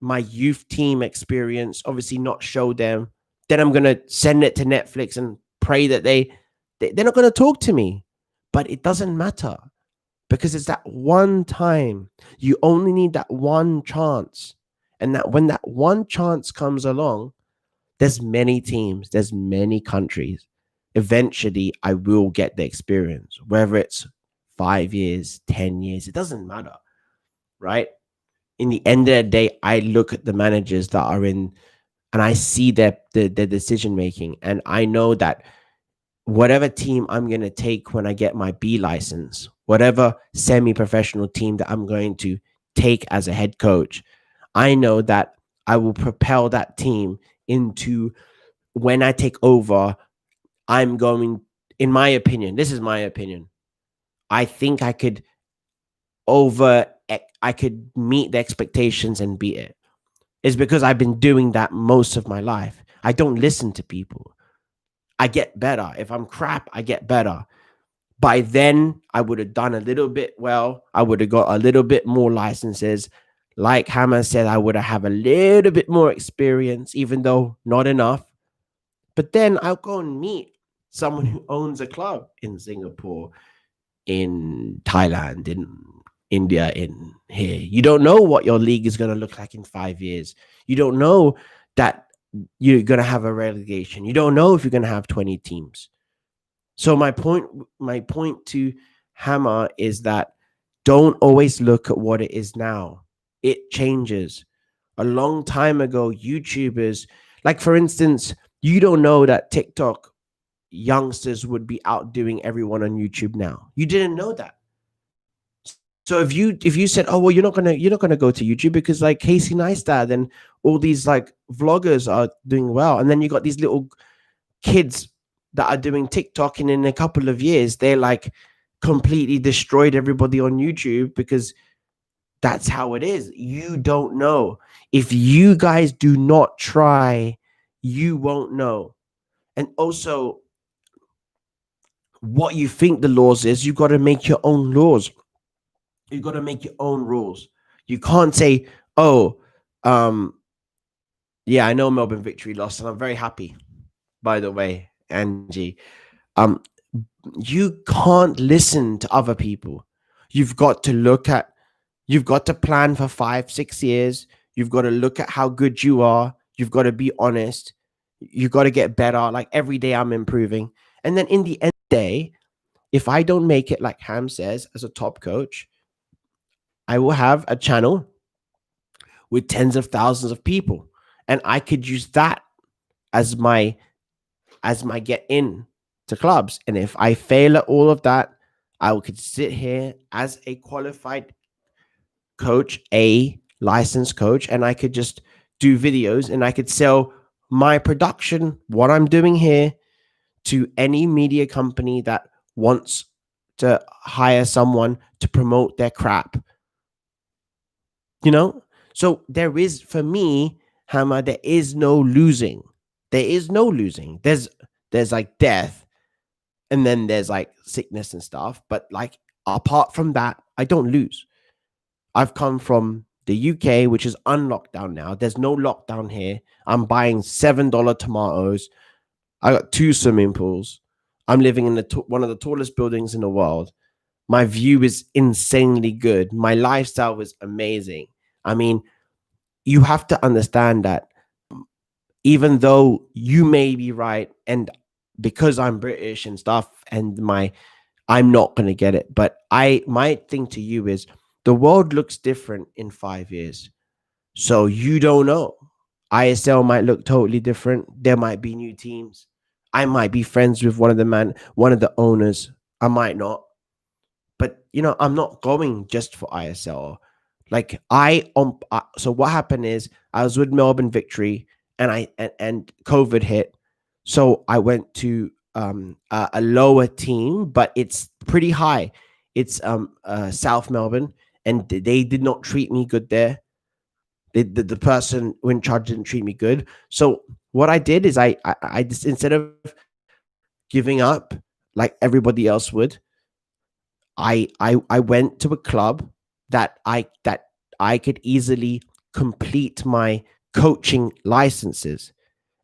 my youth team experience, obviously not show them. Then I'm gonna send it to Netflix and pray that they're not gonna talk to me. But it doesn't matter, because it's that one time. You only need that one chance. And that when that one chance comes along, there's many teams, there's many countries. Eventually I will get the experience, whether it's 5 years, 10 years, it doesn't matter, right? In the end of the day, I look at the managers that are in, and I see their decision making, and I know that whatever team I'm going to take when I get my B license, whatever semi-professional team that I'm going to take as a head coach, I know that I will propel that team into, when I take over, I'm going, in my opinion, this is my opinion, I think over I could meet the expectations and beat it. Is because I've been doing that most of my life. I don't listen to people. I get better. If I'm crap, I get better. By then, I would have done a little bit well. I would have got a little bit more licenses. Like Hammer said, I would have a little bit more experience, even though not enough. But then I'll go and meet someone who owns a club in Singapore, in Thailand, in India, in here. You don't know what your league is going to look like in 5 years. You don't know that you're going to have a relegation. You don't know if you're going to have 20 teams. So my point to Hammer is that don't always look at what it is now. It changes. A long time ago, YouTubers, like for instance, you don't know that TikTok youngsters would be outdoing everyone on YouTube now. You didn't know that. So if you said, oh well, you're not gonna go to YouTube because like Casey Neistat and all these like vloggers are doing well, and then you got these little kids that are doing TikTok, and in a couple of years they're like completely destroyed everybody on YouTube, because that's how it is. You don't know. If you guys do not try, you won't know. And also, what you think the laws is, you got to make your own laws. You got to make your own rules. You can't say, oh, um, Yeah, I know Melbourne Victory lost, and I'm very happy. By the way, Angie, um, you can't listen to other people. You've got to look at. You've got to plan for 5, 6 years. You've got to look at how good you are. You've got to be honest. You've got to get better. Like every day, I'm improving. And then in the end of the day, if I don't make it, like Ham says, as a top coach, I will have a channel with tens of thousands of people, and I could use that as my get in to clubs. And if I fail at all of that, I could sit here as a qualified coach, a licensed coach, and I could just do videos and I could sell my production, what I'm doing here, to any media company that wants to hire someone to promote their crap. You know? So there is, for me, Hammer, there is no losing. There is no losing. There's like death, and then there's like sickness and stuff. But like apart from that, I don't lose. I've come from the UK, which is unlockdown now. There's no lockdown here. I'm buying $7 tomatoes. I got 2 swimming pools. I'm living in one of the tallest buildings in the world. My view is insanely good. My lifestyle is amazing. I mean, you have to understand that even though you may be right, and because I'm British and stuff, and I'm not gonna get it. But my thing to you is the world looks different in 5 years. So you don't know. ISL might look totally different. There might be new teams. I might be friends with one of the owners. I might not. But I'm not going just for ISL. Like so what happened is I was with Melbourne Victory, and and COVID hit, so I went to a lower team, but it's pretty high. It's South Melbourne, and they did not treat me good there. The person in charge didn't treat me good. So what I did is I just, instead of giving up like everybody else would, I went to a club that I could easily complete my coaching licenses.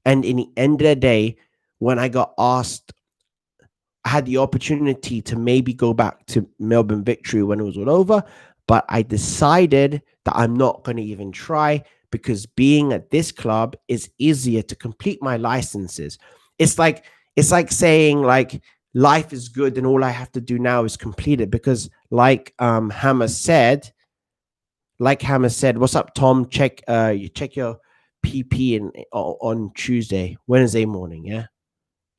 And in the end of the day, when I got asked, I had the opportunity to maybe go back to Melbourne Victory when it was all over, but I decided that I'm not going to even try, because being at this club is easier to complete my licenses. It's like saying like life is good and all I have to do now is complete it, because Hammer said, what's up, Tom? You check your PP on Tuesday, Wednesday morning, yeah?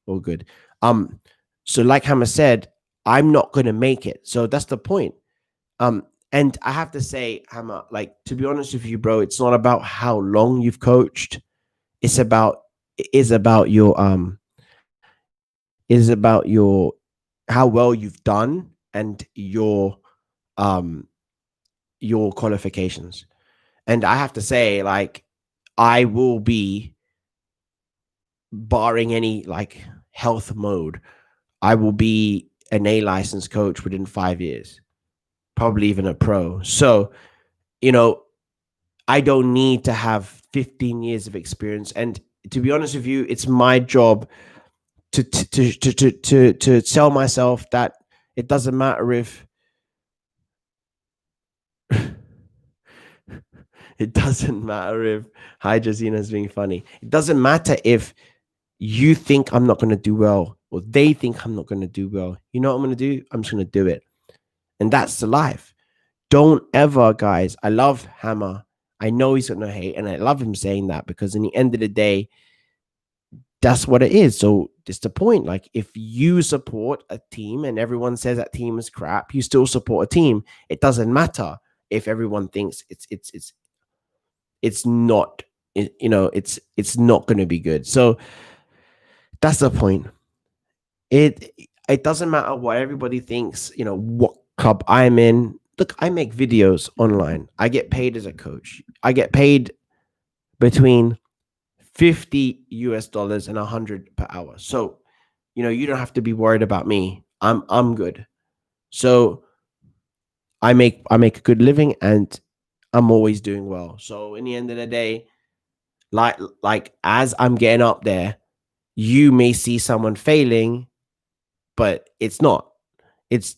All good. Um, so like Hammer said, I'm not gonna make it. So that's the point. And I have to say, Hammer, like, to be honest with you, bro, it's not about how long you've coached. It's about it is about your how well you've done, and um your qualifications. And I have to say, like, I will be, barring any like health mode, I will be an A licensed coach within 5 years, probably even a pro. So, you know, I don't need to have 15 years of experience. And to be honest with you, it's my job to tell myself that it doesn't matter if it doesn't matter if hi Josina's being funny. It doesn't matter if you think I'm not going to do well, or they think I'm not going to do well. You know what I'm going to do? I'm just going to do it. And that's the life. Don't ever, guys. I love Hammer. I know he's going to hate, and I love him saying that, because in the end of the day, that's what it is. So it's the point. Like, if you support a team and everyone says that team is crap, you still support a team. It doesn't matter if everyone thinks it's not. It's not going to be good. So that's the point. It it doesn't matter what everybody thinks, what club I'm in. Look, I make videos online. I get paid as a coach. I get paid between 50 US dollars and 100 per hour. So, you don't have to be worried about me. I'm good. So, I make a good living, and I'm always doing well. So, in the end of the day, like as I'm getting up there, you may see someone failing, but it's not. It's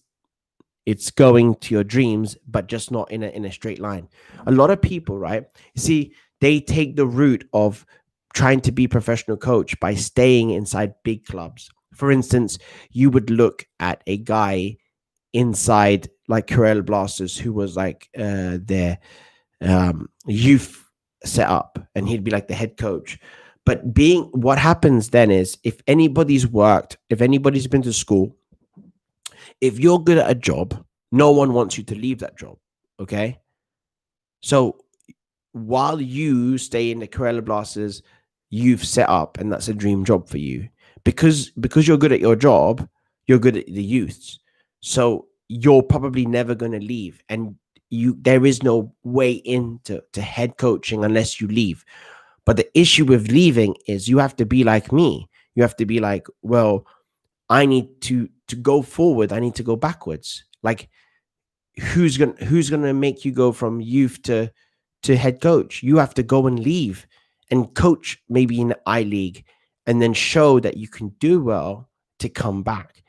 it's going to your dreams, but just not in a straight line. A lot of people, right? See, they take the route of trying to be professional coach by staying inside big clubs. For instance, you would look at a guy inside like Corel Blasters who was like their youth setup, and he'd be like the head coach. But being what happens then is if anybody's worked, if anybody's been to school, if you're good at a job, no one wants you to leave that job. Okay. So while you stay in the Corella Blasters you've set up, and that's a dream job for you, because you're good at your job, you're good at the youths. So you're probably never going to leave. And there is no way into to head coaching unless you leave. But the issue with leaving is you have to be like me. You have to be like, well, I need to go forward. I need to go backwards. Like who's gonna make you go from youth to head coach? You have to go and leave and coach maybe in the I League, and then show that you can do well to come back.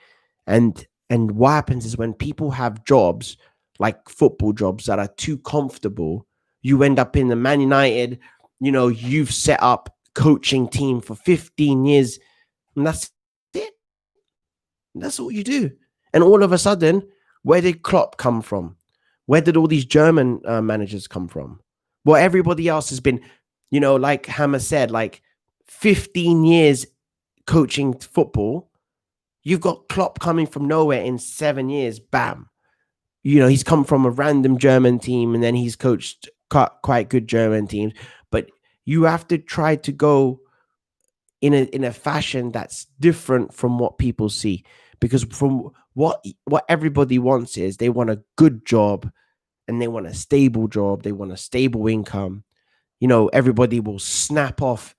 And what happens is when people have jobs like football jobs that are too comfortable, you end up in the Man United, you've set up coaching team for 15 years, and that's it. That's all you do. And all of a sudden, where did Klopp come from? Where did all these German managers come from? Well, everybody else has been, like Hammer said, like 15 years coaching football. You've got Klopp coming from nowhere in 7 years. Bam. He's come from a random German team, and then he's coached quite good German teams. But you have to try to go in a fashion that's different from what people see. Because from what everybody wants is they want a good job, and they want a stable job. They want a stable income. Everybody will snap off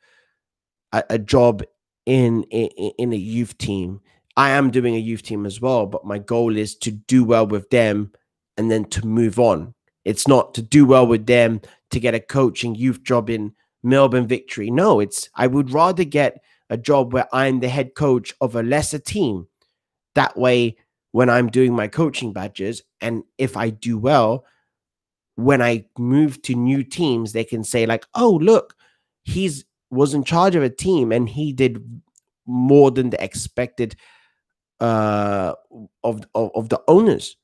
a job in a youth team. I am doing a youth team as well, but my goal is to do well with them and then to move on. It's not to do well with them to get a coaching youth job in Melbourne Victory. No, I would rather get a job where I'm the head coach of a lesser team. That way, when I'm doing my coaching badges, and if I do well, when I move to new teams, they can say like, oh, look, he's was in charge of a team and he did more than the expected of the owners.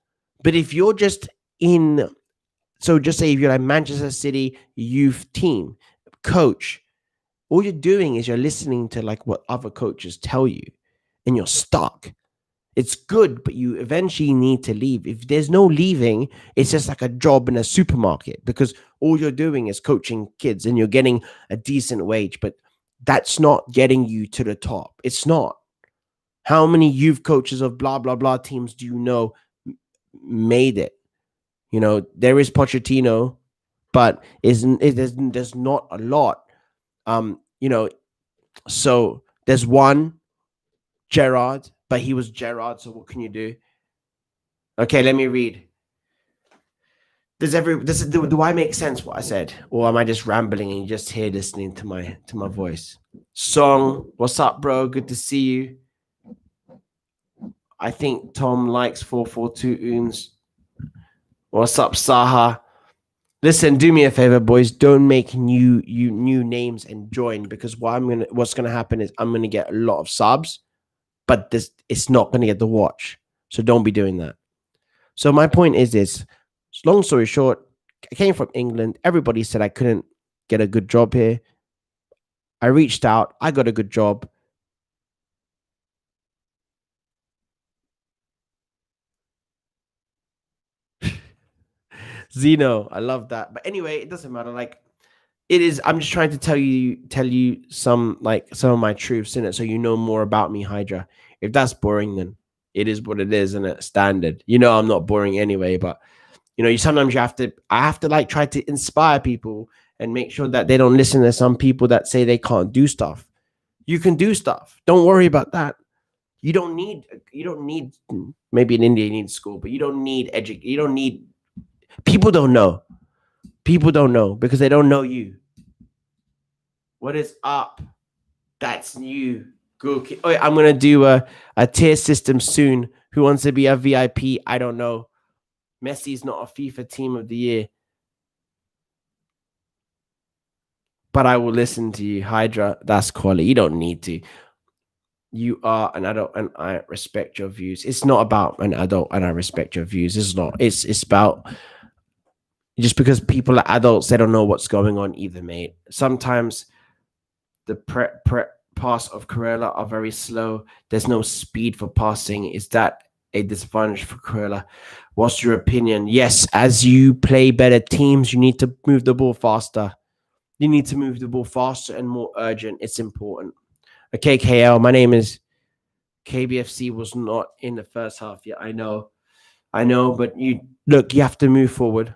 But if you're just just say if you're like Manchester City youth team coach, all you're doing is you're listening to like what other coaches tell you, and you're stuck. It's good, but you eventually need to leave. If there's no leaving, it's just like a job in a supermarket, because all you're doing is coaching kids and you're getting a decent wage, but that's not getting you to the top. It's not. How many youth coaches of blah, blah, blah teams do you know made it? There is Pochettino, but there's not a lot. So there's one, Gerard, but he was Gerard, so what can you do? Okay, let me read. Do I make sense what I said, or am I just rambling and you just here listening to my voice? Song, what's up, bro? Good to see you. I think Tom likes 442 Oons. What's up, Saha? Listen, do me a favor, boys. Don't make new names and join, because what's gonna happen is I'm gonna get a lot of subs, but it's not gonna get the watch. So don't be doing that. So my point is this. Long story short, I came from England. Everybody said I couldn't get a good job here. I reached out. I got a good job. Zeno, I love that. But anyway, it doesn't matter. Like, it is. I'm just trying to tell you some of my truths in it, so you know more about me, Hydra. If that's boring, then it is what it is, and it's standard. I'm not boring anyway, but sometimes I have to like try to inspire people and make sure that they don't listen to some people that say they can't do stuff. You can do stuff. Don't worry about that. You don't need maybe in India you need school, but you don't need people don't know. People don't know because they don't know you. What is up? That's new. Good. Oh, I'm gonna do a tier system soon. Who wants to be a VIP? I don't know. Messi's not a FIFA Team of the Year, but I will listen to you, Hydra. That's quality. You don't need to. You are an adult, and I respect your views. It's not about an adult, and I respect your views. It's not. It's about just because people are adults, they don't know what's going on either, mate. Sometimes the pass of Corella are very slow. There's no speed for passing. Is that a disadvantage for Corella? What's your opinion? Yes, as you play better teams, you need to move the ball faster. You need to move the ball faster and more urgent. It's important. Okay, KL, my name is KBFC was not in the first half yet. I know, but you look, you have to move forward.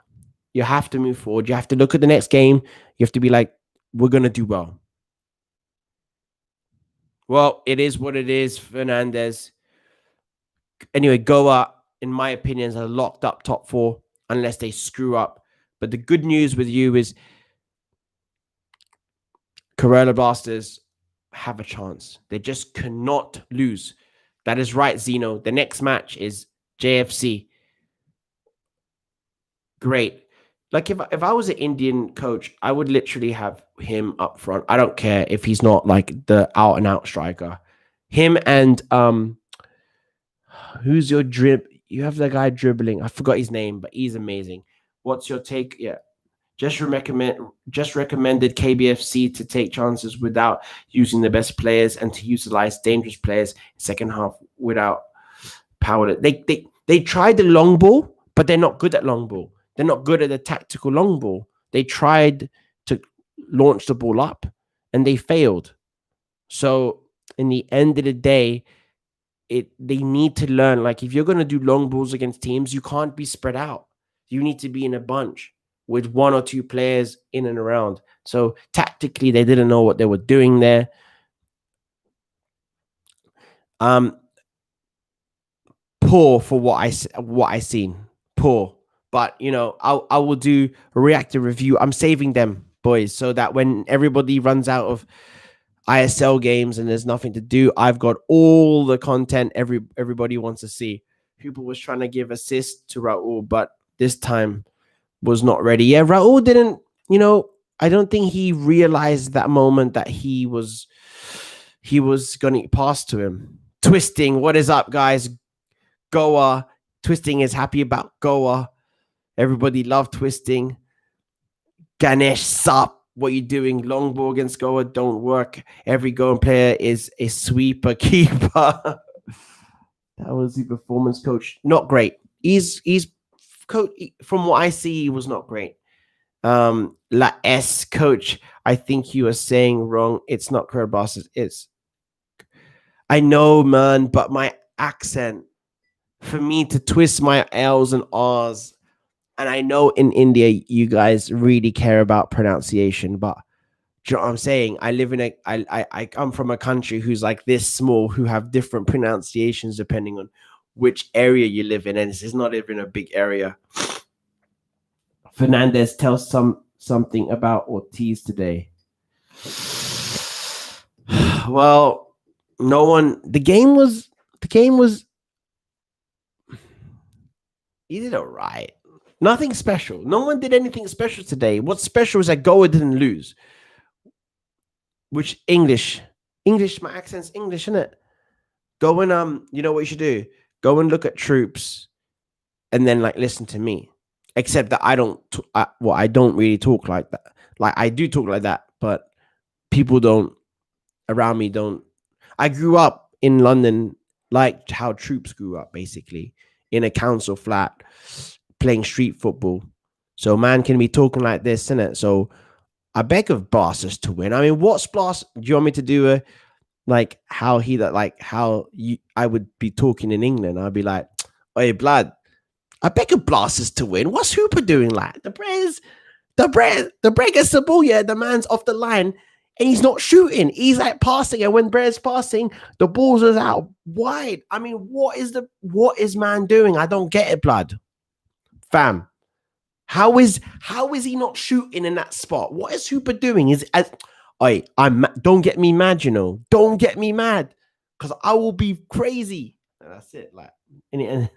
You have to move forward. You have to look at the next game. You have to be like, we're going to do well. Well, it is what it is, Fernandez. Anyway, Goa, in my opinion, is a locked up top four unless they screw up. But the good news with you is Kerala Blasters have a chance. They just cannot lose. That is right, Zeno. The next match is JFC. Great. Like if I was an Indian coach, I would literally have him up front. I don't care if he's not like the out and out striker. Him and who's your drib? You have the guy dribbling. I forgot his name, but he's amazing. What's your take? Yeah. Just recommended KBFC to take chances without using the best players and to utilize dangerous players second half without power. They tried the long ball, but they're not good at long ball. They're not good at the tactical long ball. They tried to launch the ball up and they failed. So in the end of the day, they need to learn. Like if you're going to do long balls against teams, you can't be spread out. You need to be in a bunch with one or two players in and around. So tactically, they didn't know what they were doing there. Poor for what I seen. Poor. But I will do a reactive review. I'm saving them, boys, so that when everybody runs out of ISL games and there's nothing to do, I've got all the content everybody wants to see. People was trying to give assists to Raul, but this time was not ready. Yeah, Raul didn't, I don't think he realized that moment that he was going to pass to him. Twisting, what is up, guys? Goa. Twisting is happy about Goa. Everybody loved Twisting. Ganesh, sup? What you doing? Long ball against Goa don't work. Every Goan player is a sweeper keeper. That was the performance coach. Not great. He's coach. From what I see, he was not great. La S coach. I think you are saying wrong. It's not Curl Bosses. It's. I know, man, but my accent. For me to twist my L's and R's. And I know in India, you guys really care about pronunciation, but do you know what I'm saying? I come from a country who's like this small, who have different pronunciations depending on which area you live in. And this is not even a big area. Fernandez tells something about Ortiz today. Well, no one, the game was, he did all right. Nothing special. No one did anything special today. What's special is that Goa didn't lose. Which English, my accent's English, isn't it? Go and you know what you should do? Go and look at troops, and then like listen to me. Except that I don't really talk like that. Like I do talk like that, but people don't around me don't. I grew up in London like how troops grew up, basically in a council flat, playing street football. So man can be talking like this, innit? So I beg of Blasters to win. I mean, what's Blast? Do you want me to do like how I would be talking in England? I'd be like, "Hey, blood, I beg of Blasters to win. What's Hooper doing? Like the Brez gets the ball. Yeah, the man's off the line and he's not shooting. He's like passing, and when Brez passing, the balls is out wide. I mean, what is man doing? I don't get it, blood, fam. How is he not shooting in that spot? What is Hooper doing? Oi, don't get me mad, you know. Don't get me mad, because I will be crazy. And that's it. Like, and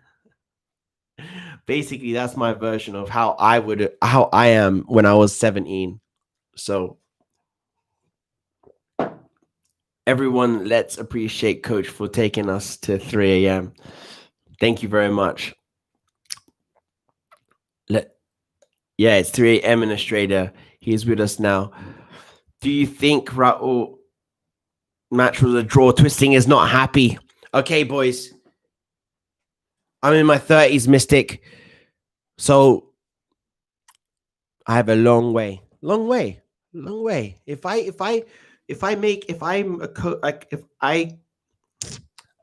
basically, that's my version of how I am when I was 17. So everyone, let's appreciate Coach for taking us to 3 a.m. Thank you very much. Yeah, it's 3 a.m. in Australia. He's with us now. Do you think Raul match was a draw? Twisting is not happy. Okay, boys. I'm in my 30s, Mystic. So I have a long way. If I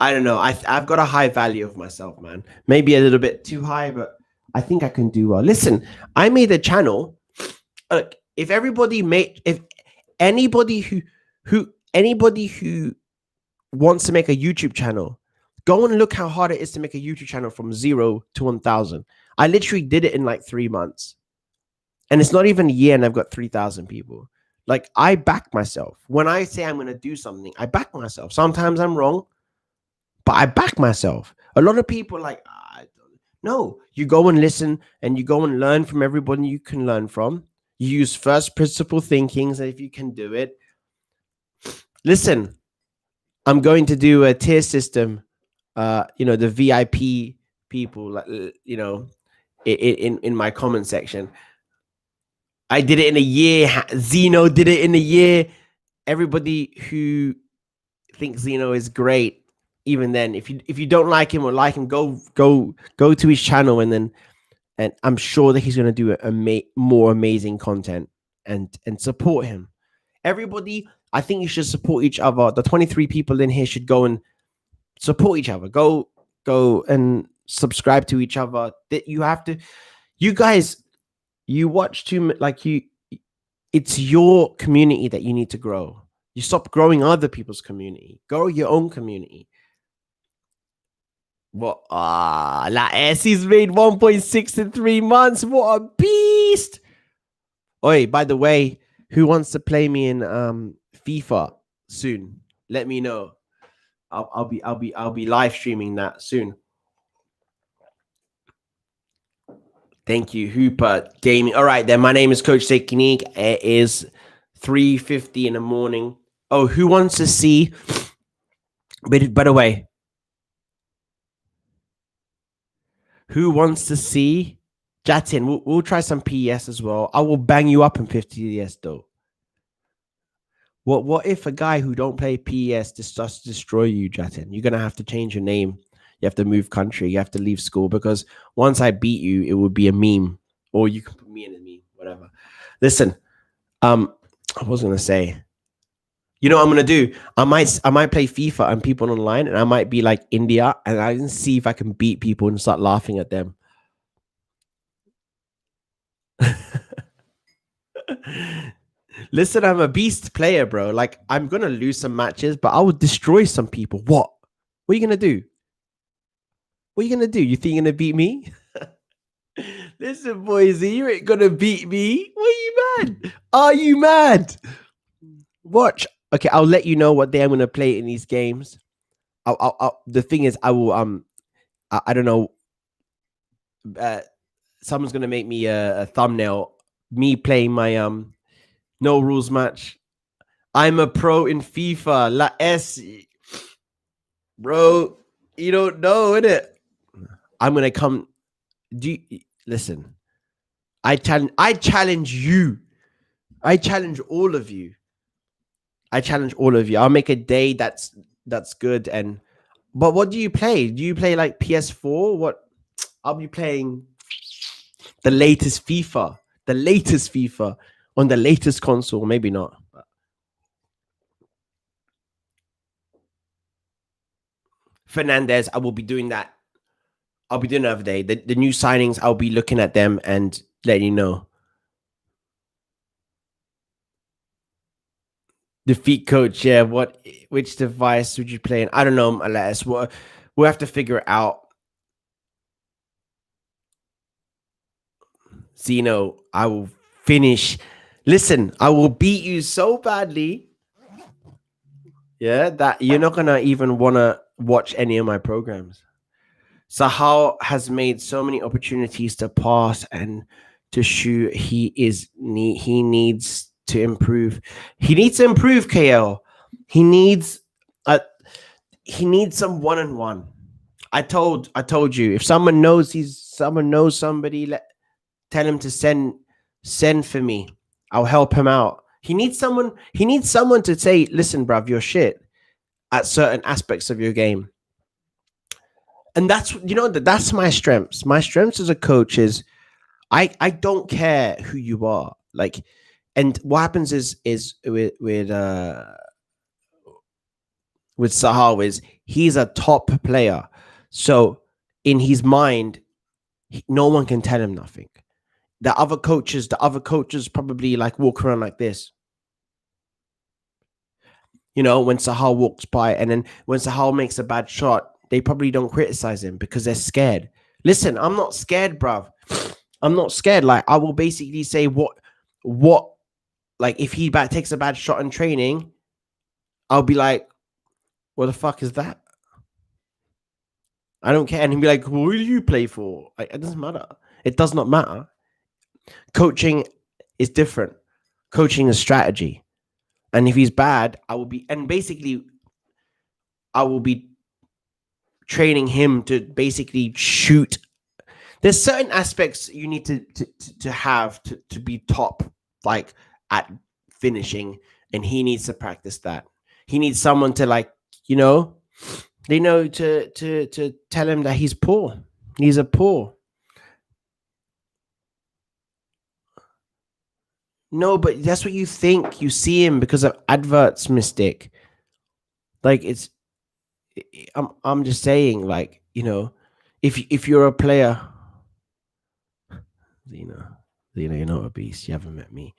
don't know. I've got a high value of myself, man. Maybe a little bit too high, but I think I can do well. Listen, I made a channel. Look, if anybody who wants to make a YouTube channel, go and look how hard it is to make a YouTube channel from 0 to 1,000. I literally did it in like 3 months. And it's not even a year and I've got 3,000 people. Like, I back myself. When I say I'm going to do something, I back myself. Sometimes I'm wrong, but I back myself. A lot of people are like, no, you go and listen and you go and learn from everybody you can learn from. You use first principle thinking, and if you can do it. Listen, I'm going to do a tier system. The VIP people, like, in my comment section. I did it in a year. Zeno did it in a year. Everybody who thinks Zeno is great, even then, if you don't like him or like him, go to his channel and I'm sure that he's going to do more amazing content and support him. Everybody, I think you should support each other. The 23 people in here should go and support each other. Go and subscribe to each other. That you have to. You guys, you watch too much. Like, it's your community that you need to grow. You stop growing other people's community. Grow your own community. What? La Essie's made 1.6 in 3 months. What a beast! Oi, by the way, who wants to play me in FIFA soon? Let me know. I'll be live streaming that soon. Thank you, Hooper Gaming. All right, then. My name is Coach Technique. It is 3:50 in the morning. Oh, who wants to see? But by the way, who wants to see Jatin? We'll try some PES as well. I will bang you up in 50 ES though. What if a guy who don't play PES just starts to destroy you, Jatin? You're gonna have to change your name. You have to move country. You have to leave school, because once I beat you, it would be a meme, or you can put me in a meme, whatever. Listen, I was gonna say, you know what I'm gonna do? I might play FIFA and people online, and I might be like India, and I can see if I can beat people and start laughing at them. Listen, I'm a beast player, bro. Like, I'm gonna lose some matches, but I will destroy some people. What? What are you gonna do? What are you gonna do? You think you're gonna beat me? Listen, boys, you ain't gonna beat me. What are you mad? Are you mad? Watch. Okay, I'll let you know what day I'm gonna play in these games. The thing is, I will. I don't know. Someone's gonna make me a thumbnail. Me playing my no rules match. I'm a pro in FIFA. La S. Bro, you don't know, innit? I'm gonna come. Listen? I challenge you. I challenge all of you. I'll make a day that's good. But what do you play? Do you play like PS4? What? I'll be playing the latest FIFA. The latest FIFA on the latest console. Maybe not. Fernandez, I will be doing that. I'll be doing another day. The new signings, I'll be looking at them and letting you know. Defeat coach, yeah. Which device would you play in? I don't know, Alas. We'll have to figure it out. Zeno, I will finish. Listen, I will beat you so badly, yeah, that you're not gonna even wanna watch any of my programs. Sahal has made so many opportunities to pass and to shoot. He needs to improve. He needs to improve, KL. He needs a he needs some one on one. I told you, if someone knows somebody, tell him to send for me. I'll help him out. He needs someone to say, listen, bruv, you're shit at certain aspects of your game. And that's my strengths. My strengths as a coach is I don't care who you are. Like, and what happens is with Sahal is he's a top player. So in his mind, no one can tell him nothing. The other coaches probably like walk around like this. When Sahal walks by, and then when Sahal makes a bad shot, they probably don't criticize him because they're scared. Listen, I'm not scared, bruv. I'm not scared. Like, I will basically say what, like, if he takes a bad shot in training, I'll be like, what the fuck is that? I don't care. And he'll be like, well, who do you play for? Like, it doesn't matter. It does not matter. Coaching is different. Coaching is strategy. And if he's bad, I will be training him to basically shoot. There's certain aspects you need to have to be top, like, at finishing, and he needs to practice that. He needs someone to, like, they know to tell him that he's poor. He's a poor. No, but that's what you think. You see him because of adverts, Mystic. Like, I'm just saying, like, if you're a player, Zena, you're not a beast. You haven't met me.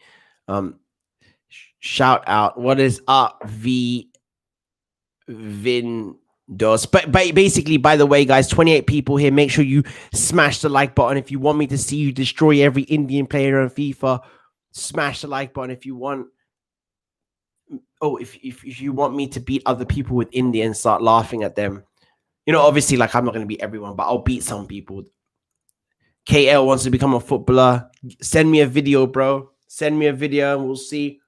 Shout out. What is up, Vindos? But basically, by the way, guys, 28 people here. Make sure you smash the like button if you want me to see you destroy every Indian player on FIFA. Smash the like button if you want. Oh, if you want me to beat other people with India and start laughing at them. Obviously, like, I'm not going to beat everyone, but I'll beat some people. KL wants to become a footballer. Send me a video, bro. Send me a video and we'll see.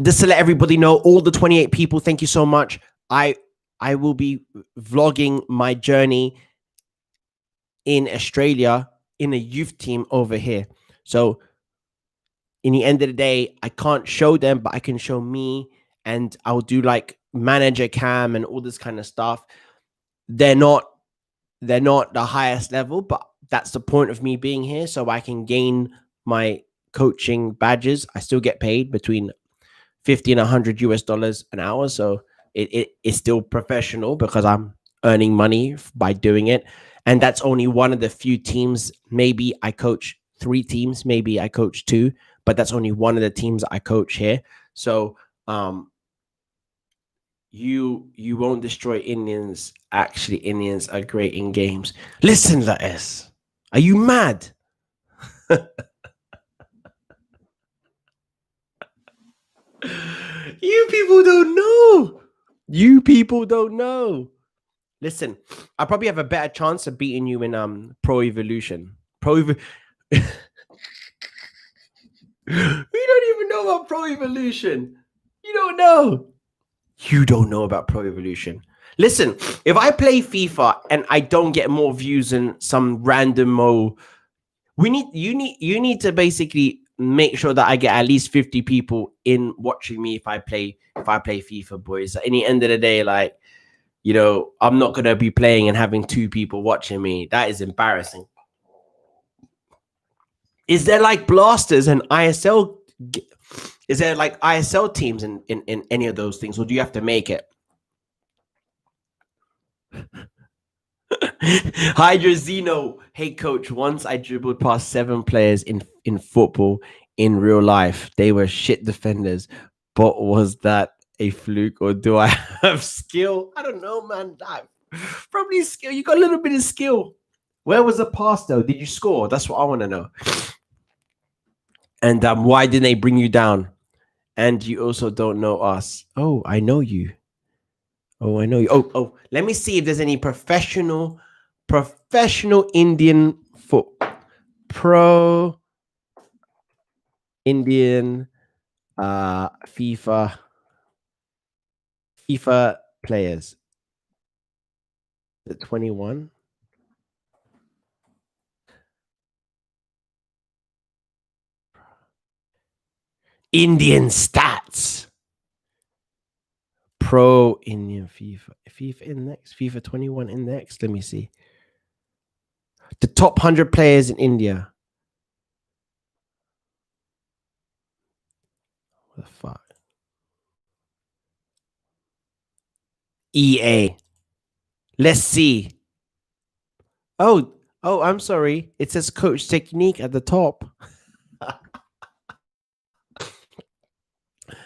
Just to let everybody know, all the 28 people, thank you so much. I will be vlogging my journey in Australia in a youth team over here. So in the end of the day, I can't show them, but I can show me, and I'll do like manager cam and all this kind of stuff. They're not the highest level, but that's the point of me being here, so I can gain my coaching badges. I still get paid between $50 and $100 an hour, so it is still professional because I'm earning money by doing it. And that's only one of the few teams. Maybe I coach 3 teams, maybe I coach 2, but that's only one of the teams I coach here. So you won't destroy Indians. Actually, Indians are great in games. Listen to this. Are you mad? You people don't know. You people don't know. Listen, I probably have a better chance of beating you in Pro Evolution. We don't even know about Pro Evolution. You don't know. You don't know about Pro Evolution. Listen, if I play FIFA and I don't get more views than some random you need to basically make sure that I get at least 50 people in watching me if I play FIFA, boys. At the end of the day, like, I'm not gonna be playing and having 2 people watching me. That is embarrassing. Is there like blasters and ISL? Is there like ISL teams in any of those things, or do you have to make it? Hydra Zeno. Hey, coach, once I dribbled past 7 players in football in real life. They were shit defenders. But was that a fluke, or do I have skill? I don't know, man. Probably skill. You got a little bit of skill. Where was the pass, though? Did you score? That's what I want to know. And why didn't they bring you down? And you also don't know us. Oh, I know you. Oh, I know you. Oh, let me see if there's any professional Indian foot pro Indian FIFA players. The 21 Indian stats. Pro Indian FIFA index, FIFA 21 index. Let me see. The top 100 players in India. What the fuck? EA. Let's see. Oh, I'm sorry. It says Coach Technique at the top.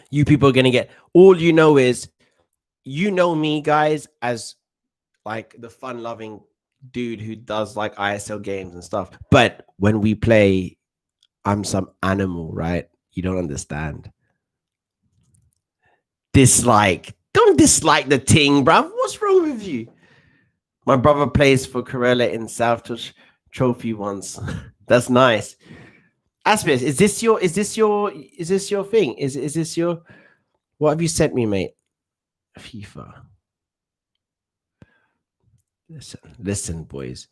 You people are gonna get, all you know is, you know me, guys, as like the fun-loving dude who does like ISL games and stuff. But when we play, I'm some animal, right? You don't understand. Don't dislike the ting, bruv. What's wrong with you? My brother plays for Corella in South Touch Trophy once. That's nice. Aspis, is this your thing? Is this your, what have you sent me, mate? FIFA. Listen, boys.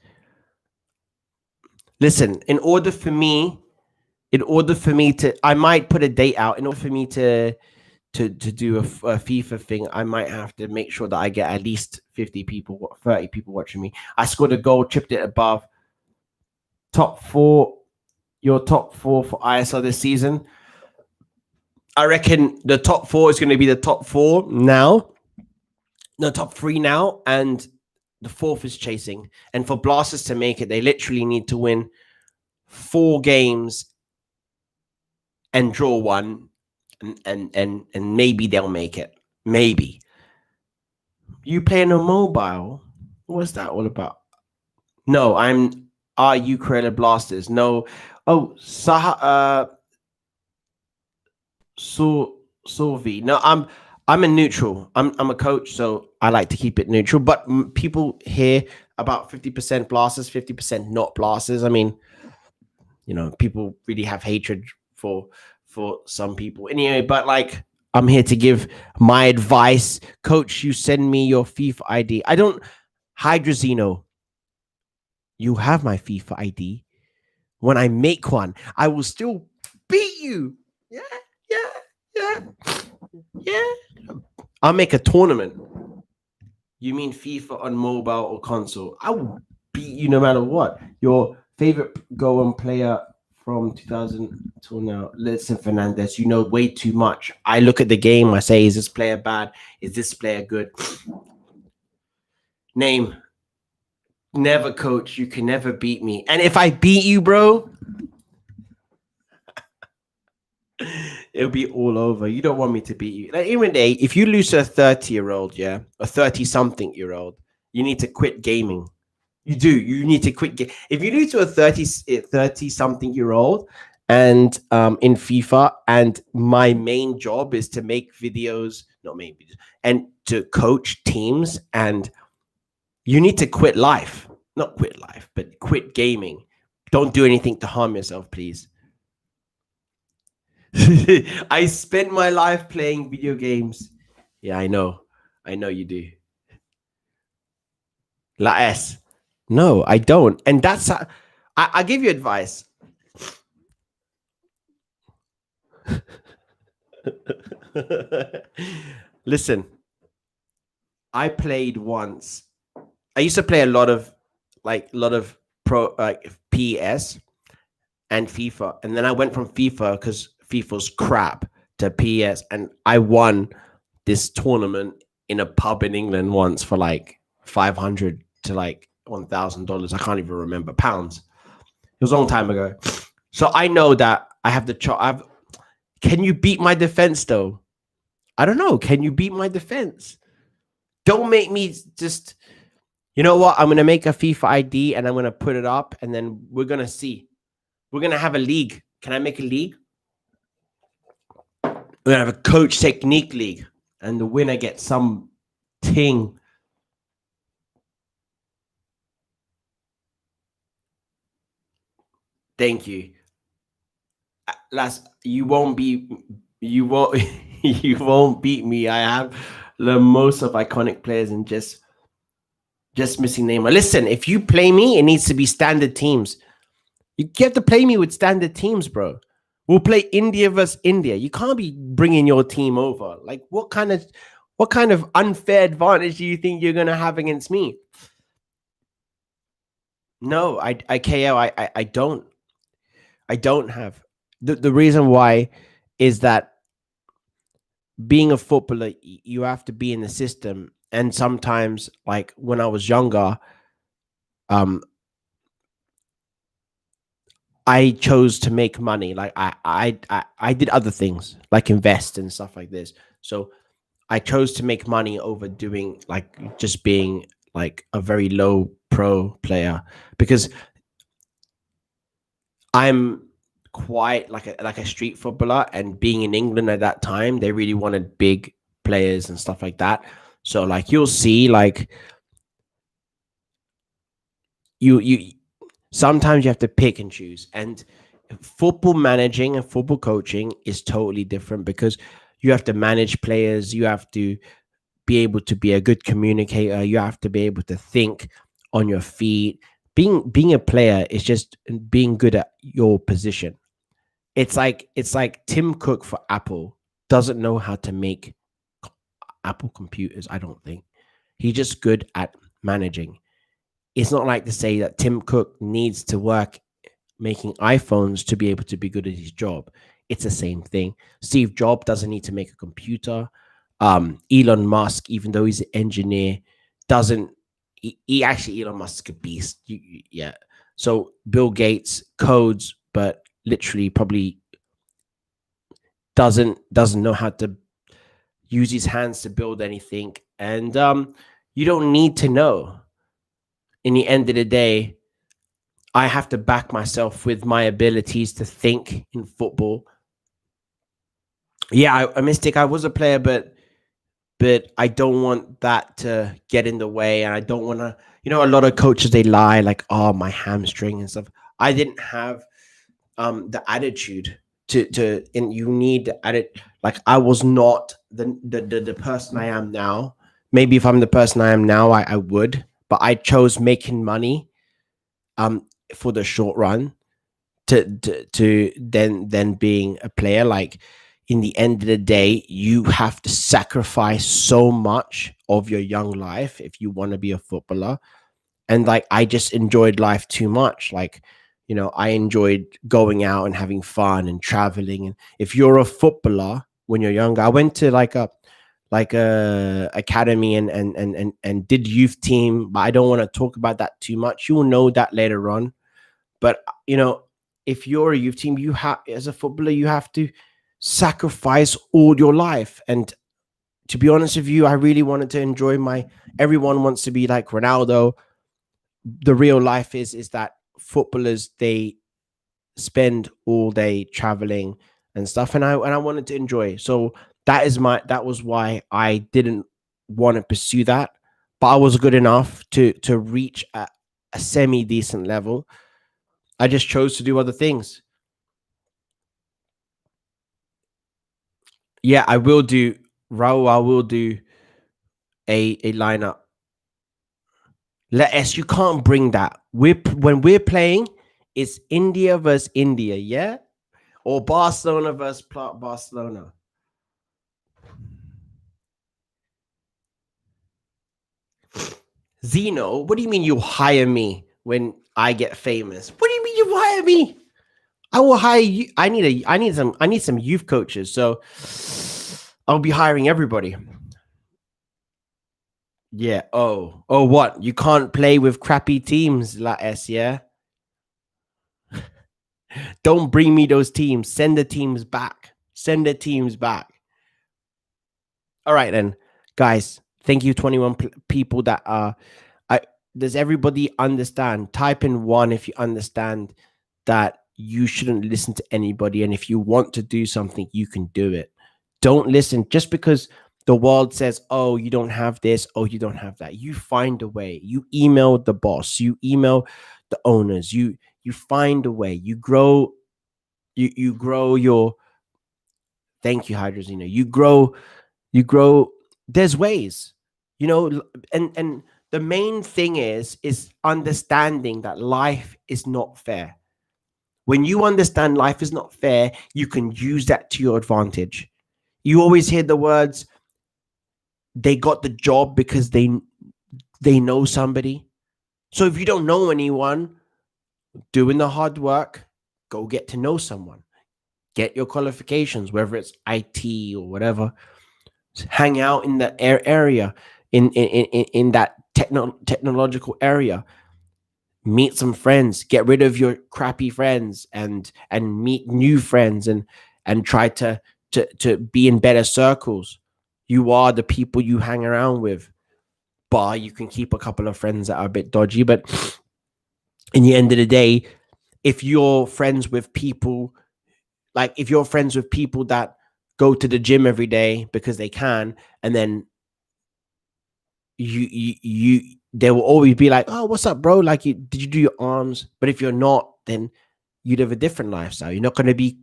Listen, in order for me to, I might put a date out. In order for me to do a FIFA thing, I might have to make sure that I get at least 50 people, 30 people watching me. I scored a goal, chipped it above top 4, your top 4 for ISL this season. I reckon the top 4 is going to be the top 4 now. No, top 3 now, and the 4th is chasing. And for Blasters to make it, they literally need to win 4 games and draw 1, and maybe they'll make it. Maybe. You playing on mobile? What's that all about? No, are you Corella Blasters? No. Oh, Sorvi. No, I'm a neutral. I'm a coach, so I like to keep it neutral. But people hear about 50% Blasters, 50% not Blasters. I mean, you know, people really have hatred for some people. Anyway, but like, I'm here to give my advice. Coach, you send me your FIFA ID. I don't, Hydrazino, you have my FIFA ID. When I make one, I will still beat you. Yeah. I'll make a tournament. You mean FIFA on mobile or console? I will beat you no matter what. Your favorite go-on player from 2000 till now? Listen, Fernandez, you know way too much. I look at the game. I say, is this player bad? Is this player good? Name. Never, coach. You can never beat me. And if I beat you, bro, it'll be all over. You don't want me to beat you. Like, even day, if you lose to a 30-year-old, yeah, a 30-something-year-old, you need to quit gaming. You do. You need to quit. If you lose to a 30-something-year-old and in FIFA, and my main job is to make videos, not main videos, and to coach teams, and you need to quit life. Not quit life, but quit gaming. Don't do anything to harm yourself, please. I spent my life playing video games. Yeah, I know you do. La S. No, I don't. And that's I give you advice. Listen, I played once. I used to play a lot of pro PS and FIFA, and then I went from FIFA because FIFA's crap to PS, and I won this tournament in a pub in England once for like $500 to like $1,000. I can't even remember, pounds. It was a long time ago. So I know that I have the can you beat my defense though? I don't know. Can you beat my defense? Don't make me just, you know what? I'm going to make a FIFA ID and I'm going to put it up, and then we're going to see. We're going to have a league. Can I make a league? We're gonna have a coach technique league, and the winner gets some ting. Thank you. Last, you won't be, you won't, you won't beat me. I have the most of iconic players and just missing Neymar. Listen, if you play me, it needs to be standard teams. You have to play me with standard teams, bro. We'll play India versus India. You can't be bringing your team over. Like, what kind of unfair advantage do you think you're gonna have against me? No, I KO. I don't have the reason why is that being a footballer, you have to be in the system, and sometimes, like when I was younger, um, I chose to make money. Like I did other things like invest and stuff like this. So I chose to make money over doing like just being like a very low pro player because I'm quite like a street footballer, and being in England at that time, they really wanted big players and stuff like that. So like you'll see like you sometimes you have to pick and choose, and football managing and football coaching is totally different because you have to manage players, you have to be able to be a good communicator, you have to be able to think on your feet. Being a player is just being good at your position. It's like Tim Cook for Apple doesn't know how to make Apple computers, I don't think. He's just good at managing. It's not like to say that Tim Cook needs to work making iPhones to be able to be good at his job. It's the same thing. Steve Jobs doesn't need to make a computer. Elon Musk, even though he's an engineer, doesn't. He actually Elon Musk is a beast. Yeah. So Bill Gates codes, but literally probably doesn't know how to use his hands to build anything. And you don't need to know. In the end of the day, I have to back myself with my abilities to think in football. Yeah, I Mystic. I was a player, but I don't want that to get in the way, and I don't want to. You know, a lot of coaches they lie like, "Oh, my hamstring and stuff." I didn't have the attitude and you need the attitude. Like I was not the person I am now. Maybe if I'm the person I am now, I would, but I chose making money um for the short run to then being a player. Like in the end of the day, you have to sacrifice so much of your young life if you want to be a footballer. And like I just enjoyed life too much. Like, you know, I enjoyed going out and having fun and traveling. And if you're a footballer when you're younger, I went to like a academy and did youth team, but I don't want to talk about that too much. You will know that later on. But you know, if you're a youth team, you have as a footballer, you have to sacrifice all your life. And to be honest with you, I really wanted to enjoy my. Everyone wants to be like Ronaldo. The real life is that footballers they spend all day traveling and stuff, and I wanted to enjoy. So that was why I didn't want to pursue that, but I was good enough to reach a semi decent level. I just chose to do other things. Yeah, I will do, Raul. I will do a lineup. Let us. You can't bring that. When we're playing, it's India versus India. Yeah, or Barcelona versus Barcelona. Zeno, what do you mean you hire me when I get famous? What do you mean you hire me? I will hire you. I need some youth coaches. So I'll be hiring everybody. Yeah. Oh, what? You can't play with crappy teams, La S, yeah? Don't bring me those teams. Send the teams back. Send the teams back. All right then, guys. Thank you, 21 people that are. I Does everybody understand? Type in one if you understand that you shouldn't listen to anybody, and if you want to do something, you can do it. Don't listen just because the world says, oh, you don't have this, oh, you don't have that. You find a way. You email the boss, you email the owners, you find a way. You grow your, thank you, Hydrazina. You grow, there's ways, you know, and the main thing is understanding that life is not fair. When you understand life is not fair, you can use that to your advantage. You always hear the words, they got the job because they know somebody. So if you don't know anyone doing the hard work, go get to know someone. Get your qualifications, whether it's IT or whatever. Hang out in the area, in that technological area. Meet some friends. Get rid of your crappy friends and meet new friends and try to be in better circles. You are the people you hang around with. But you can keep a couple of friends that are a bit dodgy. But in the end of the day, if you're friends with people, like if you're friends with people that go to the gym every day because they can, and then you they will always be like, oh, what's up, bro? Like, did you do your arms? But if you're not, then you live a different lifestyle. You're not going to be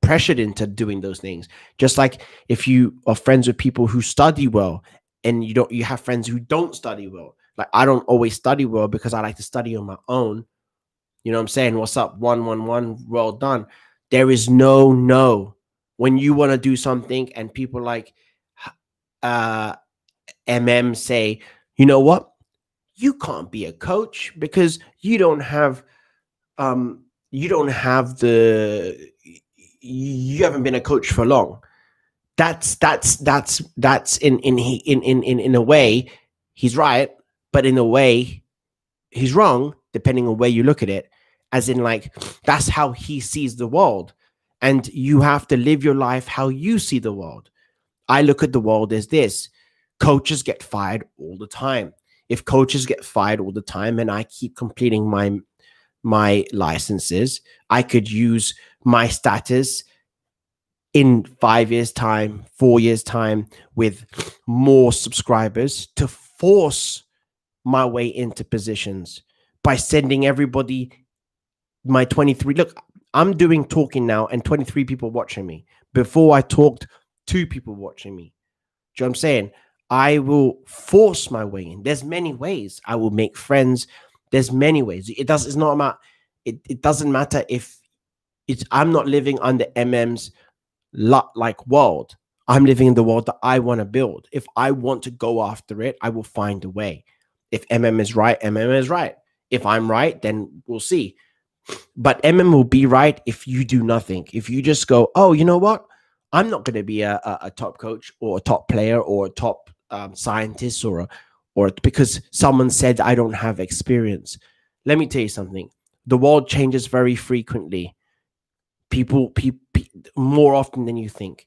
pressured into doing those things. Just like if you are friends with people who study well, and you have friends who don't study well. Like, I don't always study well because I like to study on my own. You know what I'm saying? What's up? 111, well done. There is no. When you want to do something and people like uh say, you know what? You can't be a coach because you don't have the you haven't been a coach for long. That's in a way he's right, but in a way he's wrong, depending on where you look at it. As in, like, that's how he sees the world, and you have to live your life how you see the world. I look at the world as this: coaches get fired all the time. If coaches get fired all the time and I keep completing my licenses, I could use my status in 5 years' time, 4 years' time, with more subscribers to force my way into positions by sending everybody my 23. Look, I'm doing talking now and 23 people watching me. Before I talked, 2 people watching me. Do you know what I'm saying? I will force my way in. There's many ways. I will make friends. There's many ways. It's not about it doesn't matter if I'm not living under MM's like world. I'm living in the world that I want to build. If I want to go after it, I will find a way. If MM is right, MM is right. If I'm right, then we'll see. But MM will be right if you do nothing. If you just go, oh, you know what? I'm not going to be a top coach or a top player or a top scientist or because someone said I don't have experience. Let me tell you something. The world changes very frequently. People more often than you think.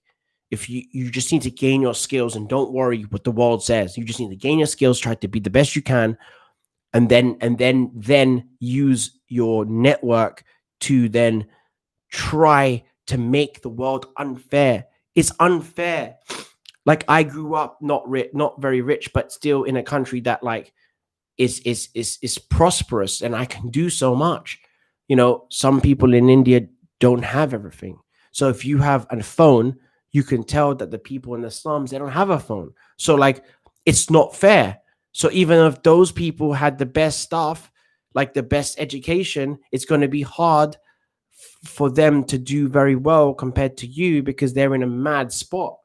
If you just need to gain your skills and don't worry what the world says. You just need to gain your skills, try to be the best you can, and then use your network to then try to make the world unfair. It's unfair. Like, I grew up not very rich, but still in a country that, like, is prosperous, and I can do so much. You know, some people in India don't have everything. So if you have a phone, you can tell that the people in the slums, they don't have a phone. So, like, it's not fair. So even if those people had the best stuff, like the best education, it's going to be hard for them to do very well compared to you because they're in a mad spot.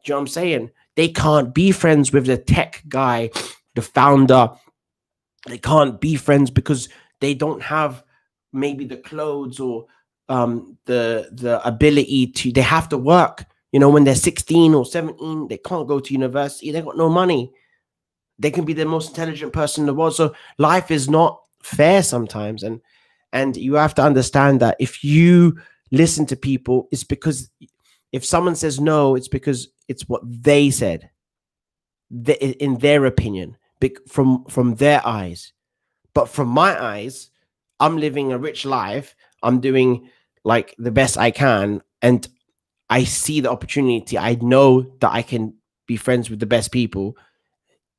Do you know what I'm saying? They can't be friends with the tech guy, the founder. They can't be friends because they don't have maybe the clothes or the ability to. They have to work. You know, when they're 16 or 17, they can't go to university. They got no money. They can be the most intelligent person in the world. So life is not fair sometimes, and you have to understand that if you listen to people, it's because if someone says no, it's because it's what they said, in their opinion, from their eyes. But from my eyes, I'm living a rich life. I'm doing like the best I can, and I see the opportunity. I know that I can be friends with the best people,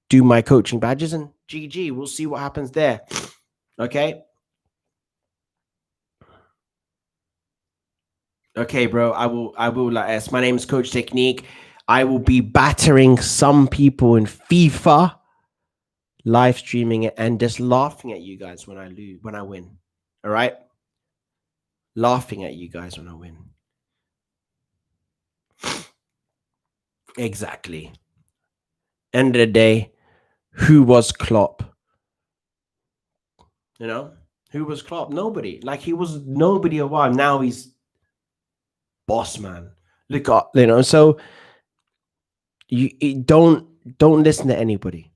do my coaching badges, and GG. We'll see what happens there. Okay. Okay, bro. I will like S. My name is Coach Technique. I will be battering some people in FIFA, live streaming it, and just laughing at you guys when I lose, when I win. All right? Laughing at you guys when I win. Exactly. End of the day, who was Klopp? You know? Who was Klopp? Nobody. Like, he was nobody a while. Now he's boss man. Look up, so you don't listen to anybody.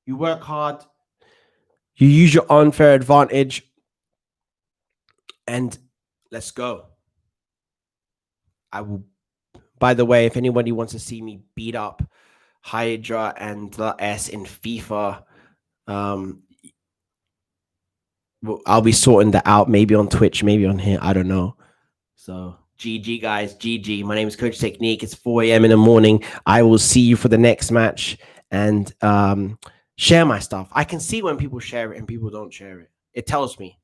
You work hard, you use your unfair advantage, and let's go. I will. By the way, if anybody wants to see me beat up Hydra and the S in FIFA, I'll be sorting that out. Maybe on Twitch, maybe on here. I don't know. So GG guys, GG. My name is Coach Technique. It's 4 a.m. in the morning. I will see you for the next match, and share my stuff. I can see when people share it and people don't share it. It tells me.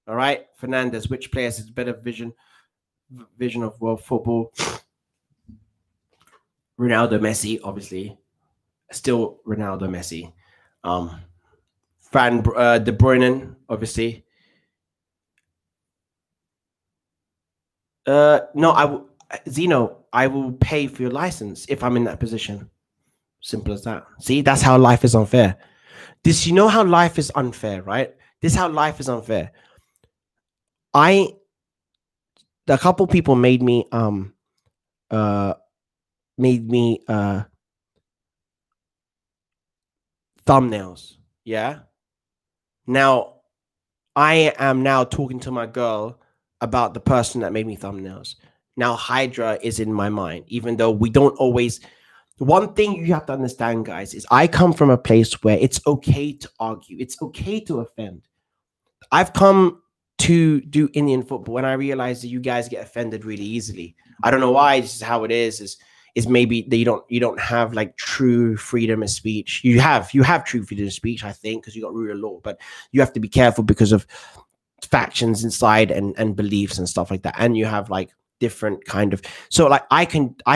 All right, Fernandez, which players has better vision of world football? Ronaldo, Messi, obviously. Still Ronaldo, Messi. De Bruyne, obviously. No, Zeno, I will pay for your license if I'm in that position. Simple as that. See, that's how life is unfair. You know how life is unfair, right? This is how life is unfair. A couple people made me thumbnails. Yeah. Now I am now talking to my girl about the person that made me thumbnails. Now Hydra is in my mind, even though we don't always. One thing you have to understand, guys, is I come from a place where it's okay to argue. It's okay to offend. I've come to do Indian football and I realize that you guys get offended really easily. I don't know why. This is how it is maybe that you don't have like true freedom of speech. You have true freedom of speech, I think, because you got rule of law, but you have to be careful because of factions inside and beliefs and stuff like that. And you have like different kind of, so like I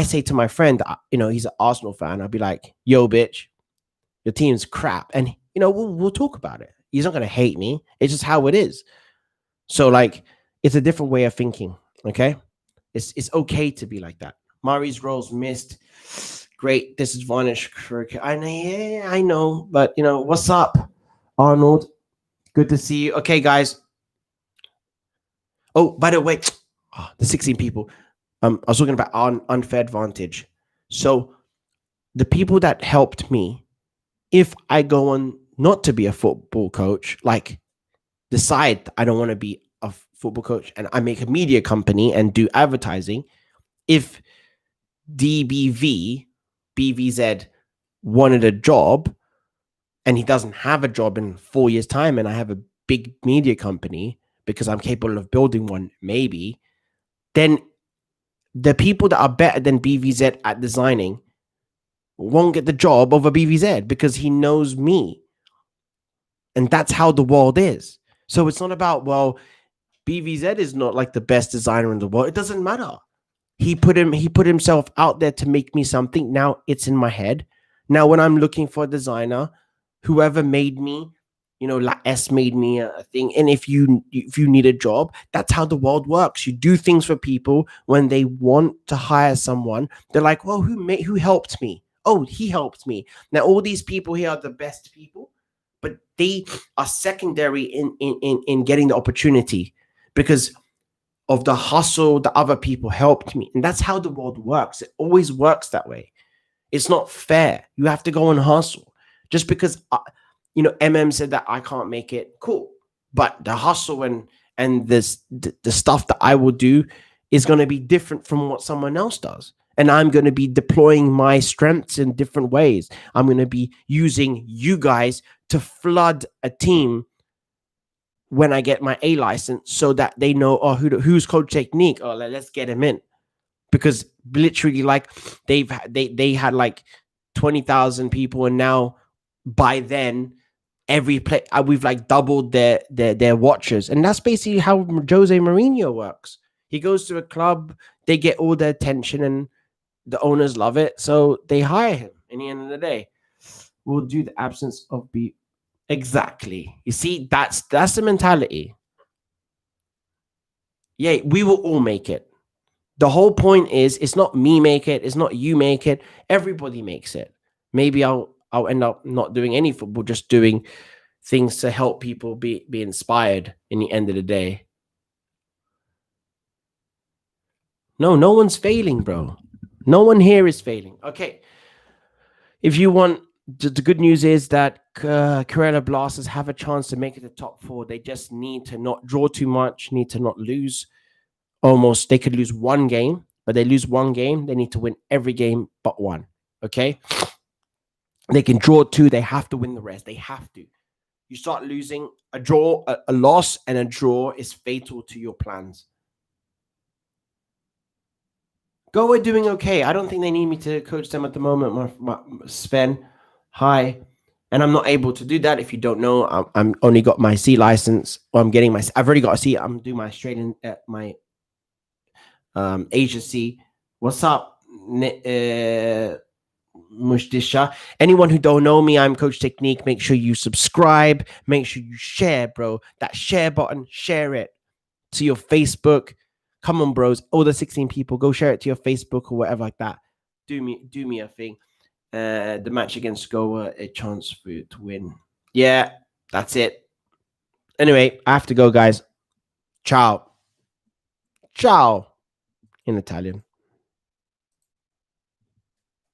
say to my friend, he's an Arsenal fan. I'll be like, yo, bitch, your team's crap. And we'll talk about it. He's not gonna hate me. It's just how it is. So like it's a different way of thinking. Okay. It's okay to be like that. Mari's roles missed. Great disadvantage for I know, but what's up, Arnold? Good to see you. Okay, guys. Oh, by the way, the 16 people. I was talking about unfair advantage. So the people that helped me, if I go on not to be a football coach, like decide I don't want to be a football coach and I make a media company and do advertising, if BVZ wanted a job and he doesn't have a job in 4 years' time and I have a big media company because I'm capable of building one, maybe, then the people that are better than BVZ at designing won't get the job over BVZ because he knows me. And that's how the world is. So it's not about, well, BVZ is not like the best designer in the world. It doesn't matter. He put himself out there to make me something. Now it's in my head. Now when I'm looking for a designer, whoever made me, La S made me a thing. And if you need a job, that's how the world works. You do things for people when they want to hire someone. They're like, well, who helped me? Oh, he helped me. Now all these people here are the best people, but they are secondary in getting the opportunity because of the hustle that other people helped me. And that's how the world works. It always works that way. It's not fair. You have to go and hustle. Just because MM said that I can't make it, cool. But the hustle and the stuff that I will do is going to be different from what someone else does. And I'm going to be deploying my strengths in different ways. I'm going to be using you guys to flood a team when I get my A license so that they know, who's Coach Technique? Oh, let's get him in. because literally, like, they had like 20,000 people, and now by then every play we've like doubled their watchers, and that's basically how Jose Mourinho works. He goes to a club, they get all the attention, and the owners love it, so they hire him. In the end of the day, we'll do the absence of beat. Exactly. You see, that's the mentality. Yeah, we will all make it. The whole point is, it's not me make it, it's not you make it. Everybody makes it. Maybe I'll end up not doing any football, just doing things to help people be inspired in the end of the day. No one's failing, bro. No one here is failing. Okay. If you want, the good news is that Kerala Blasters have a chance to make it the top four. They just need to not draw too much, need to not lose. Almost, they could lose one game, but they lose one game, they need to win every game but one. Okay? They can draw two, they have to win the rest. They have to. You start losing, a loss and a draw is fatal to your plans. Go are doing okay. I don't think they need me to coach them at the moment, my Sven. Hi. And I'm not able to do that. If you don't know, I'm only got my C license. Or I've already got a C. I'm doing my Australian, my agency. What's up, Mushdisha? Anyone who don't know me, I'm Coach Technique. Make sure you subscribe. Make sure you share, bro. That share button, share it to your Facebook. Come on, bros. All the 16 people, go share it to your Facebook or whatever like that. Do me a thing. The match against Goa, a chance for you to win. Yeah, that's it. Anyway, I have to go, guys. Ciao. Ciao in Italian.